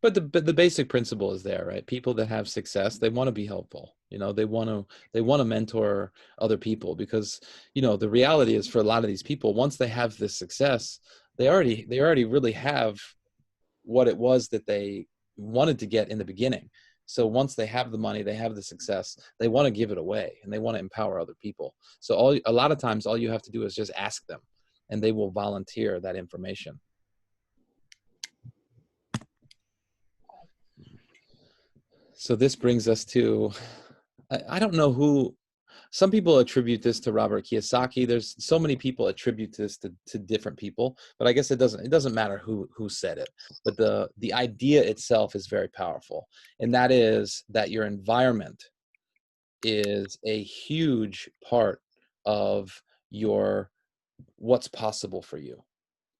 But the basic principle is there, right? People that have success, they want to be helpful. They want to mentor other people, because, the reality is, for a lot of these people, once they have this success, they already really have what it was that they wanted to get in the beginning. So once they have the money, they have the success, they want to give it away, and they want to empower other people. So a lot of times all you have to do is just ask them, and they will volunteer that information. So this brings us to, I don't know who, some people attribute this to Robert Kiyosaki. There's so many people attribute this to different people, but I guess it doesn't matter who said it. But the idea itself is very powerful. And that is that your environment is a huge part of what's possible for you.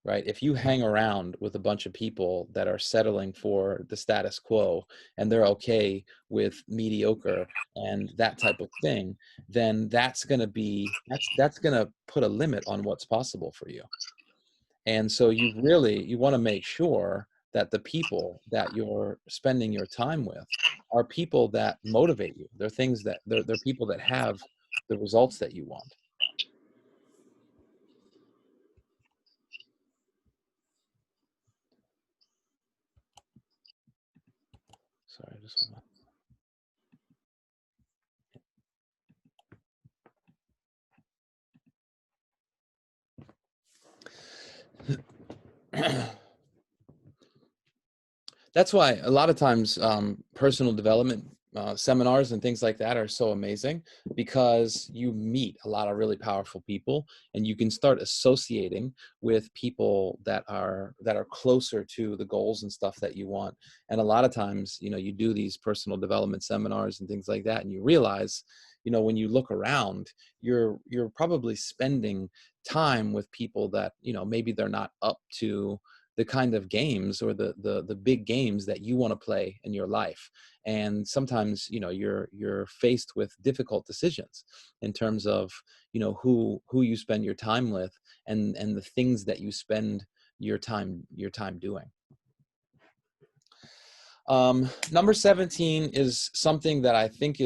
Right? If you hang around with a bunch of people that are settling for the status quo, and they're okay with mediocre and that type of thing, then that's going to put a limit on what's possible for you. And so you want to make sure that the people that you're spending your time with are people that motivate you. They're things that they're people that have the results that you want. Sorry, I just want to That's why a lot of times personal development seminars and things like that are so amazing, because you meet a lot of really powerful people, and you can start associating with people that are closer to the goals and stuff that you want. And a lot of times, you do these personal development seminars and things like that, and you realize, when you look around, you're probably spending time with people that, maybe they're not up to the kind of games or the big games that you want to play in your life. And sometimes, you're faced with difficult decisions in terms of, who you spend your time with, and the things that you spend your time doing. Number 17 is something that I think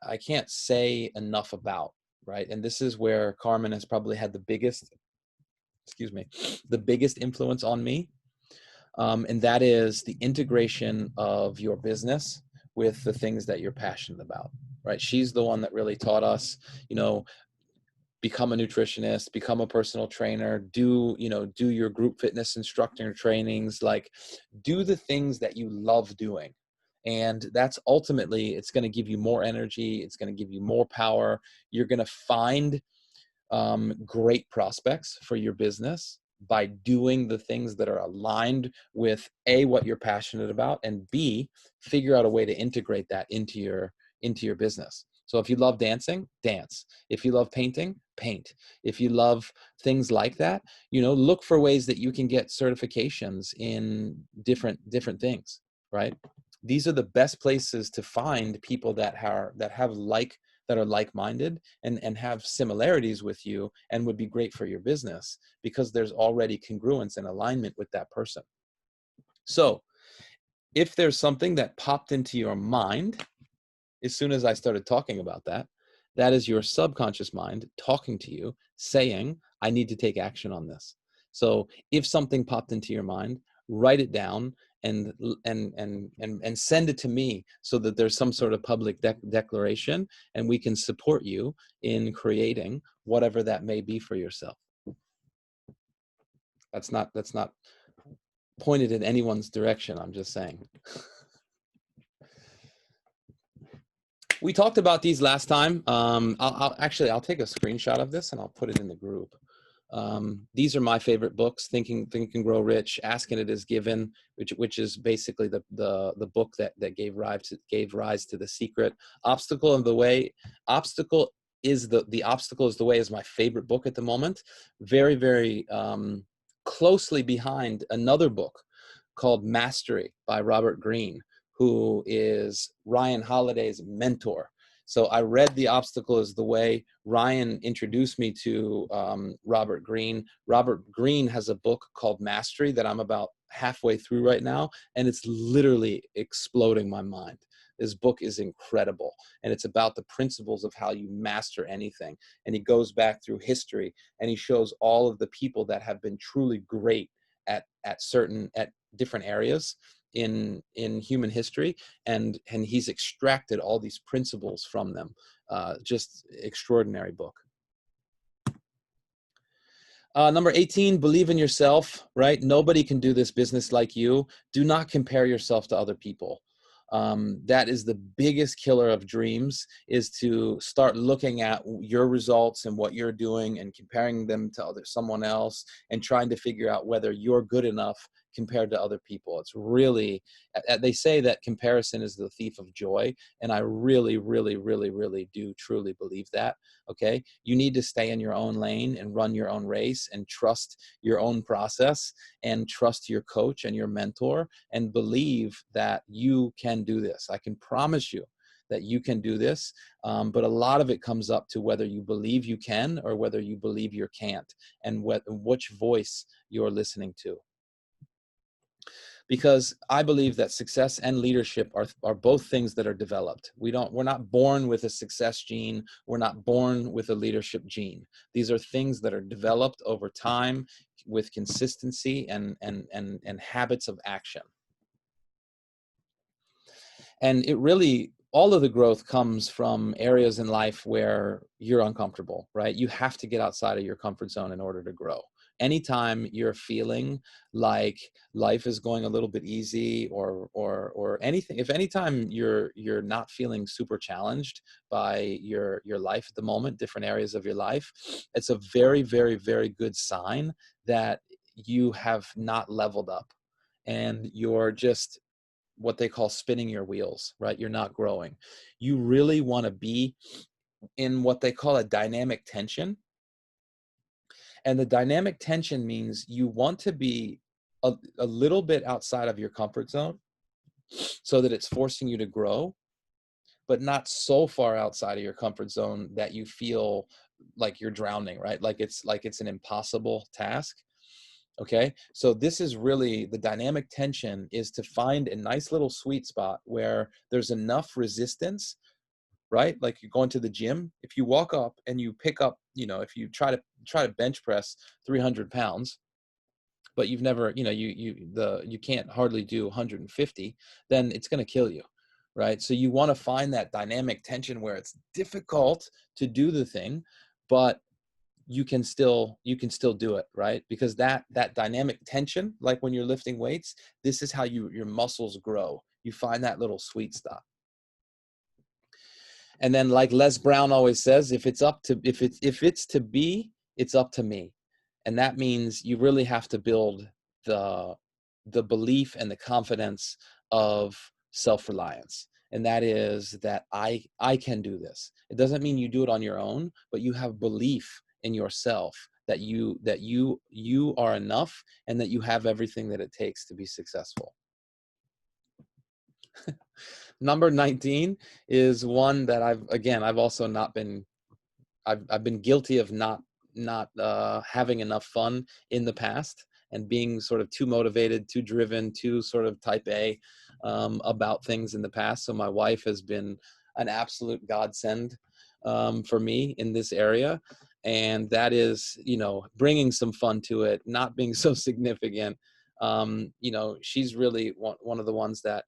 I can't say enough about, right? And this is where Carmen has probably had the biggest influence on me. And that is the integration of your business with the things that you're passionate about, right? She's the one that really taught us, become a nutritionist, become a personal trainer, do your group fitness instructor trainings, like do the things that you love doing. And that's ultimately, it's going to give you more energy. It's going to give you more power. You're going to find great prospects for your business by doing the things that are aligned with A, what you're passionate about, and B, figure out a way to integrate that into your business. So if you love dancing, dance. If you love painting, paint. If you love things like that, look for ways that you can get certifications in different things, right? These are the best places to find people that are like-minded and have similarities with you and would be great for your business, because there's already congruence and alignment with that person. So if there's something that popped into your mind as soon as I started talking about that, that is your subconscious mind talking to you, saying, I need to take action on this. So if something popped into your mind, write it down and send it to me, so that there's some sort of public declaration, and we can support you in creating whatever that may be for yourself. That's not pointed in anyone's direction. I'm just saying. We talked about these last time. I'll take a screenshot of this and I'll put it in the group. These are my favorite books: Think and Grow Rich, Ask and It Is Given, which is basically the book that gave rise to The Secret. Obstacle is the Way is the Way is my favorite book at the moment. Very, very closely behind another book called Mastery by Robert Greene, who is Ryan Holiday's mentor. So I read The Obstacle is the Way. Ryan introduced me to Robert Greene. Robert Greene has a book called Mastery that I'm about halfway through right now, and it's literally exploding my mind. This book is incredible, and it's about the principles of how you master anything. And he goes back through history, and he shows all of the people that have been truly great at different areas in human history, and he's extracted all these principles from them. Just extraordinary book. Number 18, believe in yourself, right? Nobody can do this business like you. Do not compare yourself to other people. That is the biggest killer of dreams, is to start looking at your results and what you're doing and comparing them to someone else, and trying to figure out whether you're good enough compared to other people. It's really, they say that comparison is the thief of joy, and I really, really, really, really do truly believe that. Okay, you need to stay in your own lane and run your own race, and trust your own process, and trust your coach and your mentor, and believe that you can do this. I can promise you that you can do this. But a lot of it comes up to whether you believe you can or whether you believe you can't, and which voice you're listening to. Because I believe that success and leadership are both things that are developed. We're not born with a success gene. We're not born with a leadership gene. These are things that are developed over time with consistency and habits of action. And it really, all of the growth comes from areas in life where you're uncomfortable, right? You have to get outside of your comfort zone in order to grow. Anytime you're feeling like life is going a little bit easy or anything, if anytime you're not feeling super challenged by your life at the moment, different areas of your life, it's a very, very, very good sign that you have not leveled up and you're just what they call spinning your wheels, right? You're not growing. You really want to be in what they call a dynamic tension. And the dynamic tension means you want to be a little bit outside of your comfort zone so that it's forcing you to grow, but not so far outside of your comfort zone that you feel like you're drowning, right? Like it's an impossible task. Okay, so this is really the dynamic tension, is to find a nice little sweet spot where there's enough resistance, right? Like you're going to the gym. If you walk up and you pick up, if you try to bench press 300 pounds, but you've never, you can't hardly do 150, then it's going to kill you, right? So you want to find that dynamic tension where it's difficult to do the thing, but you can still do it, right? Because that dynamic tension, like when you're lifting weights, this is how your muscles grow. You find that little sweet spot. And then, like Les Brown always says, if it's to be, it's up to me. And that means you really have to build the belief and the confidence of self-reliance. And that is that I can do this. It doesn't mean you do it on your own, but you have belief in yourself that you are enough and that you have everything that it takes to be successful. Number 19 is one that I've also not been, I've been guilty of not having enough fun in the past and being sort of too motivated, too driven, too sort of type A about things in the past. So my wife has been an absolute godsend for me in this area. And that is, bringing some fun to it, not being so significant. She's really one of the ones that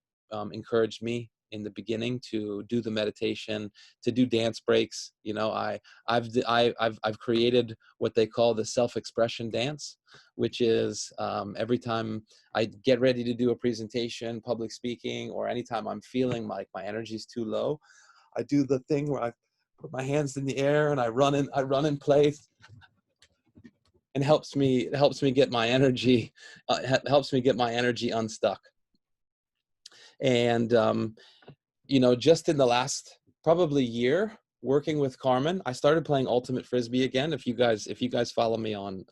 encouraged me in the beginning to do the meditation, to do dance breaks. I've created what they call the self-expression dance, which is every time I get ready to do a presentation, public speaking, or anytime I'm feeling like my energy is too low, I do the thing where I put my hands in the air and I run in place, and helps me get my energy unstuck. And just in the last probably year working with Carmen, I started playing ultimate frisbee again. If you guys follow me on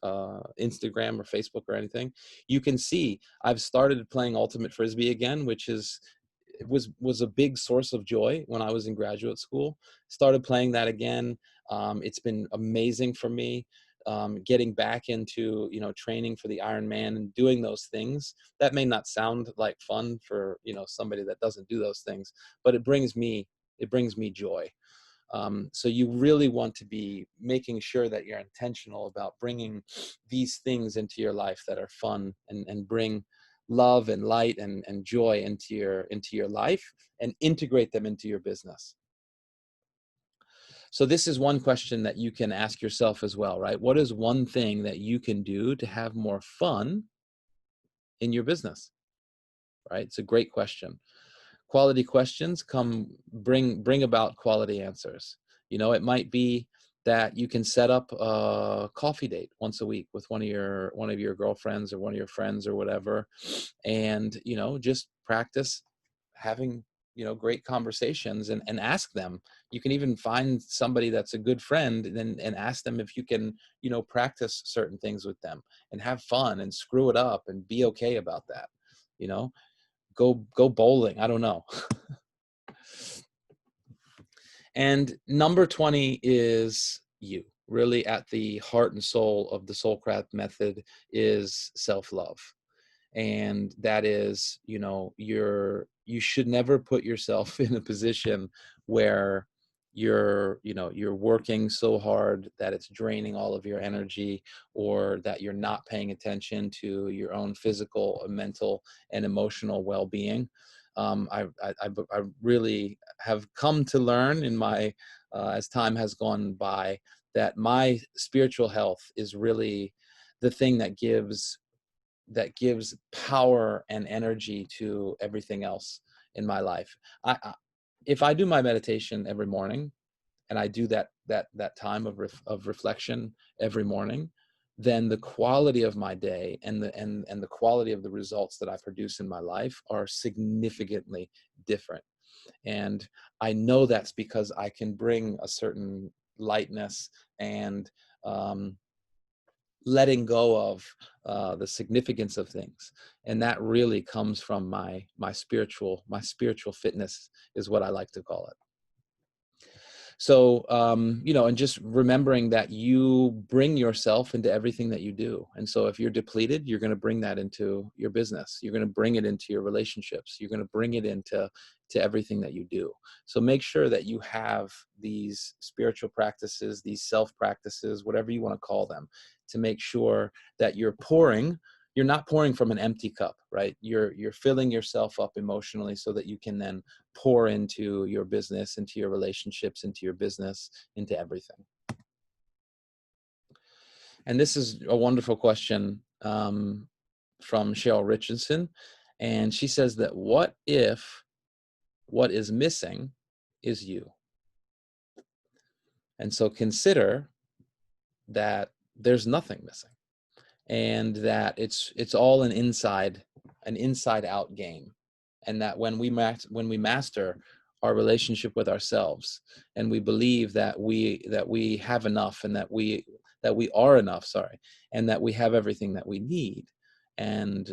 Instagram or Facebook or anything, you can see I've started playing ultimate frisbee again, which was a big source of joy when I was in graduate school. Started playing that again. It's been amazing for me. Getting back into training for the Ironman and doing those things that may not sound like fun for somebody that doesn't do those things, but it brings me joy. So you really want to be making sure that you're intentional about bringing these things into your life that are fun and bring love and light and joy into your life and integrate them into your business. So this is one question that you can ask yourself as well, right? What is one thing that you can do to have more fun in your business, right? It's a great question. Quality questions bring about quality answers. It might be that you can set up a coffee date once a week with one of your girlfriends or one of your friends or whatever, and just practice having great conversations and ask them. You can even find somebody that's a good friend and ask them if you can practice certain things with them and have fun and screw it up and be okay about that. Go bowling, I don't know. And number 20 is you. Really at the heart and soul of the Soulcraft method is self-love. And that is, you should never put yourself in a position where you're working so hard that it's draining all of your energy, or that you're not paying attention to your own physical, mental, and emotional well-being. I really have come to learn in my as time has gone by, that my spiritual health is really the thing that gives power and energy to everything else in my life. If I do my meditation every morning, and I do that time of reflection every morning, then the quality of my day and the quality of the results that I produce in my life are significantly different. And I know that's because I can bring a certain lightness and letting go of the significance of things, and that really comes from my spiritual fitness, is what I like to call it. So, and just remembering that you bring yourself into everything that you do. And so if you're depleted, you're going to bring that into your business. You're going to bring it into your relationships. You're going to bring it into everything that you do. So make sure that you have these spiritual practices, these self practices, whatever you want to call them, to make sure that you're not pouring from an empty cup, right? You're filling yourself up emotionally so that you can then pour into your business, into your relationships, into your business, into everything. And this is a wonderful question from Cheryl Richardson. And she says that, what if what is missing is you? And so consider that there's nothing missing, and that it's all an inside out game. And that when we master our relationship with ourselves, and we believe that we have enough, and that we are enough, and that we have everything that we need, and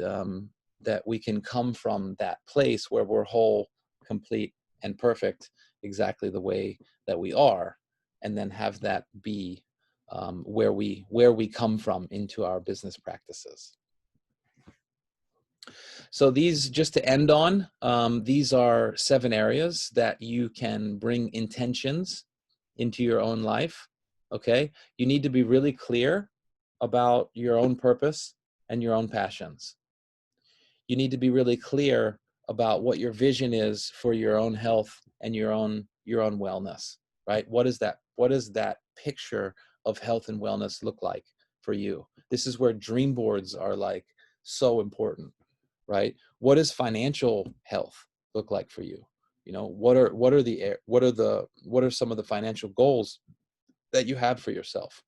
that we can come from that place where we're whole, complete, and perfect, exactly the way that we are, and then have that be where we come from into our business practices. So these, just to end on, these are 7 areas that you can bring intentions into your own life. Okay, you need to be really clear about your own purpose and your own passions. You need to be really clear about what your vision is for your own health and your own wellness, right? What does that picture of health and wellness look like for you? This is where dream boards are like so important, right? What does financial health look like for you? What are some of the financial goals that you have for yourself,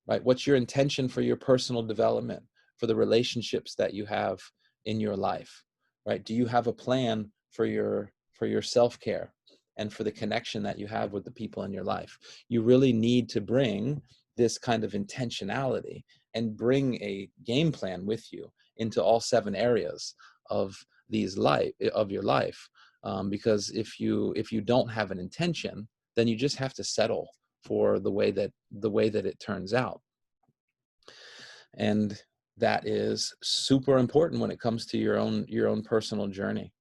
right? What's your intention for your personal development, for the relationships that you have in your life, right? Do you have a plan for your self-care and for the connection that you have with the people in your life? You really need to bring this kind of intentionality and bring a game plan with you into all 7 areas of your life. Because if you don't have an intention, then you just have to settle for the way that it turns out. And that is super important when it comes to your own personal journey.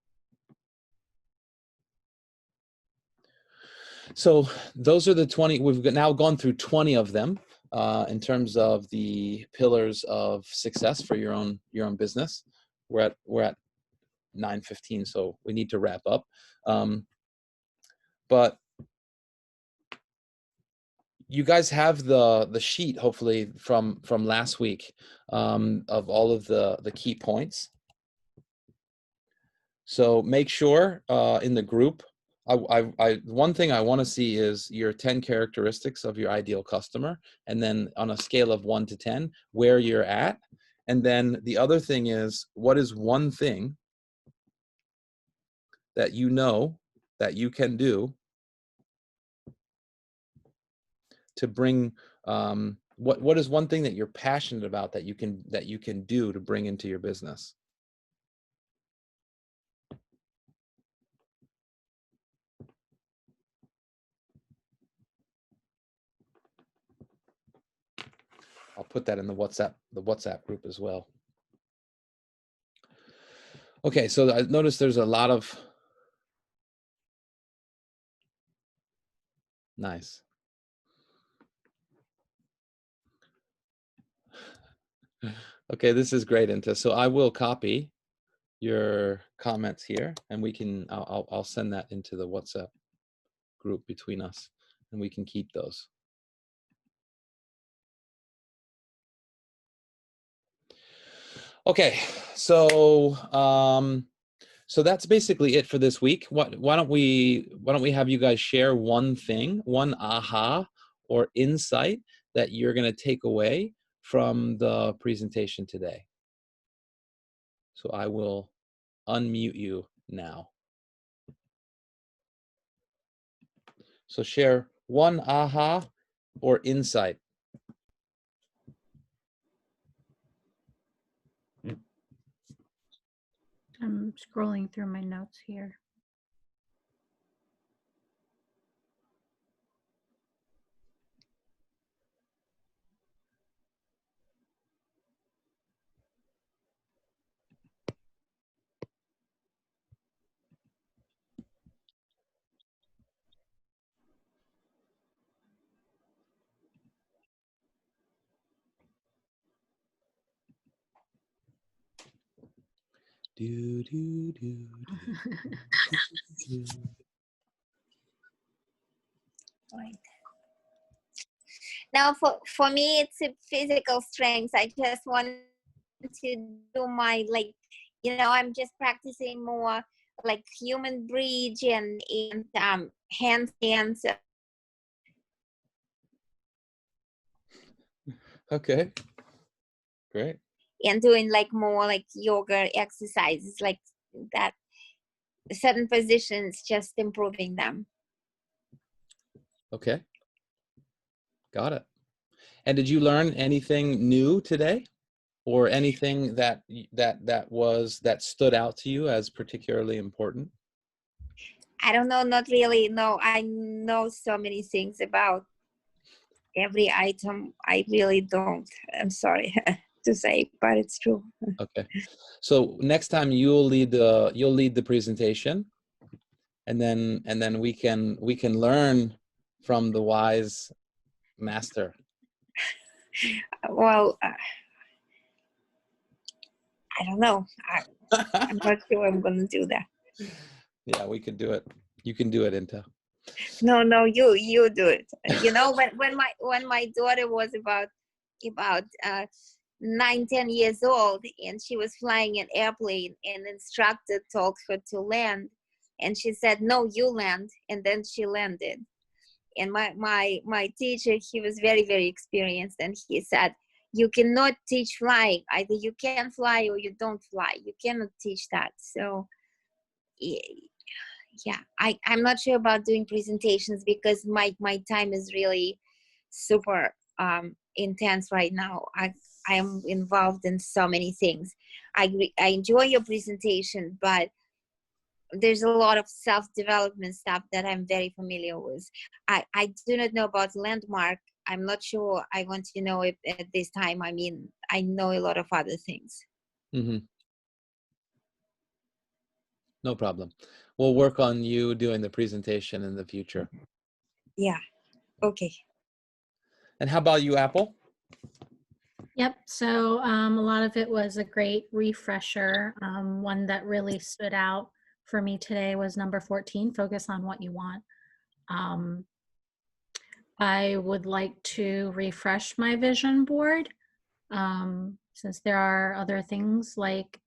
So those are the 20. We've now gone through 20 of them in terms of the pillars of success for your own business. We're at 9:15, so we need to wrap up. But you guys have the sheet, hopefully, from last week, of all of the key points. So make sure in the group, one thing I want to see is your 10 characteristics of your ideal customer, and then on a scale of 1 to 10, where you're at. And then the other thing is, what is one thing that you know that you can do to bring, what is one thing that you're passionate about that you can do to bring into your business? I'll put that in the WhatsApp group as well. Okay, so I noticed there's a lot of nice. Okay, this is great, Inta. So I will copy your comments here, and we can. I'll send that into the WhatsApp group between us, and we can keep those. Okay, so so that's basically it for this week. Why don't we have you guys share one thing, one aha or insight that you're going to take away from the presentation today. So I will unmute you now. So share one aha or insight. I'm scrolling through my notes here. Do, do, do, do, do. Right. Now, for me, it's a physical strength. I just want to do my, like, you know, I'm just practicing more like human bridge and handstands. Okay, great. And doing like more like yoga exercises like that, certain positions, just improving them. Okay, got it. And did you learn anything new today, or anything that stood out to you as particularly important? I don't know, not really. No, I know so many things about every item. I really don't. I'm sorry to say, but it's true. Okay, so next time you'll lead the presentation, and then we can learn from the wise master. Well, I don't know. I'm not sure I'm going to do that. Yeah, we could do it. You can do it, Inta. No, you do it. You know, when my daughter was about 9-10 years old, and she was flying an airplane, and instructor told her to land, and she said, "No, you land," and then she landed. And my teacher, he was very, very experienced, and he said, "You cannot teach flying. Either you can fly or you don't fly. You cannot teach that." So yeah, I'm not sure about doing presentations because my time is really super intense right now. I am involved in so many things. I enjoy your presentation, but there's a lot of self-development stuff that I'm very familiar with. I do not know about Landmark. I'm not sure I want to know it at this time. I mean, I know a lot of other things. Mm-hmm. No problem. We'll work on you doing the presentation in the future. Yeah. Okay. And how about you, Apple? Yep. So a lot of it was a great refresher. One that really stood out for me today was number 14, focus on what you want. I would like to refresh my vision board since there are other things like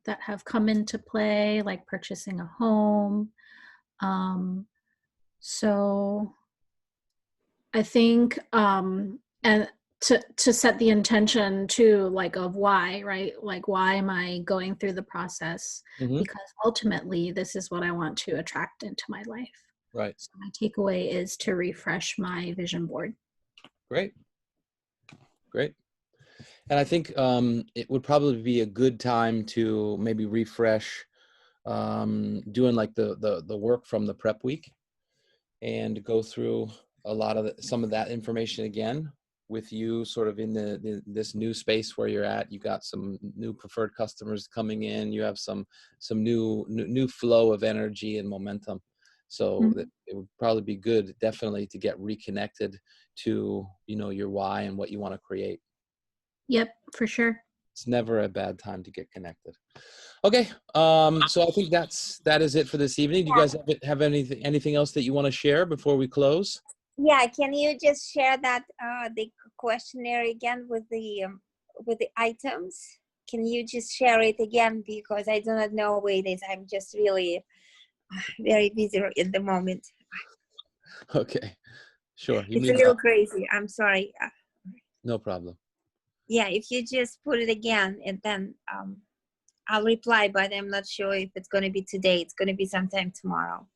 that have come into play, like purchasing a home. So I think, and to set the intention too, like of why, right? Like, why am I going through the process? Mm-hmm. Because ultimately, this is what I want to attract into my life. Right. So my takeaway is to refresh my vision board. Great. Great. And I think it would probably be a good time to maybe refresh doing like the work from the prep week and go through a lot of some of that information again. with you sort of in this new space where you're at. You got some new preferred customers coming in. You have some new flow of energy and momentum. So that it would probably be good, definitely, to get reconnected to, you know, your why and what you want to create. Yep, for sure. It's never a bad time to get connected. Okay, so I think that is it for this evening. Do you guys have anything else that you want to share before we close? Yeah, can you just share that the questionnaire again with the items? Can you just share it again, because I do not know where it is. I'm just really very busy at the moment. Okay, sure. It's a little crazy. I'm sorry. No problem. Yeah, if you just put it again, and then I'll reply, but I'm not sure if it's going to be today. It's going to be sometime tomorrow.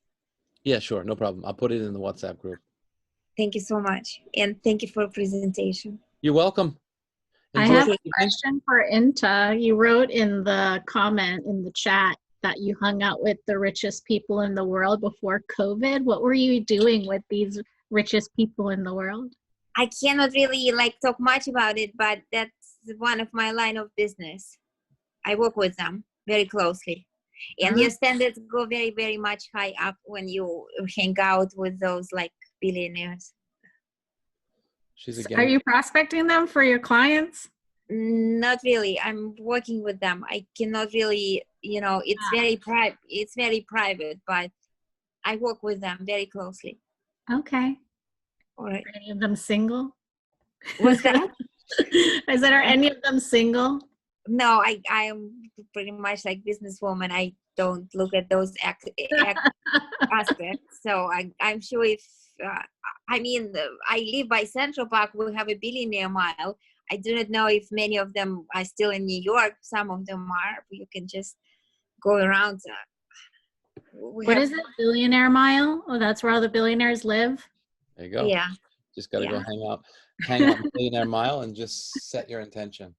Yeah, sure. No problem. I'll put it in the WhatsApp group. Thank you so much. And thank you for the presentation. You're welcome. I have a question for Inta. You wrote in the comment in the chat that you hung out with the richest people in the world before COVID. What were you doing with these richest people in the world? I cannot really talk much about it, but that's one of my line of business. I work with them very closely. And your standards go very, very much high up when you hang out with those billionaires. Are you prospecting them for your clients? Not really. I'm working with them. I cannot really, it's very private, but I work with them very closely. Okay. All right. Are any of them single? What's that? I said, are any of them single? No, I am pretty much like businesswoman. I don't look at those aspects. So I'm sure if, I live by Central Park. We have a billionaire mile. I do not know if many of them are still in New York. Some of them are. You can just go around. What is it? Billionaire mile? Oh, that's where all the billionaires live? There you go. Yeah. Just got to go hang out in Billionaire Mile and just set your intention.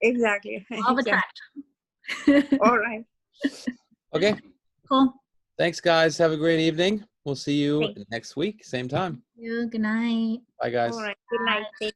Exactly. All attraction. All right. Okay. Cool. Thanks, guys. Have a great evening. We'll see you next week, same time. Good night. Bye, guys. All right. Good night.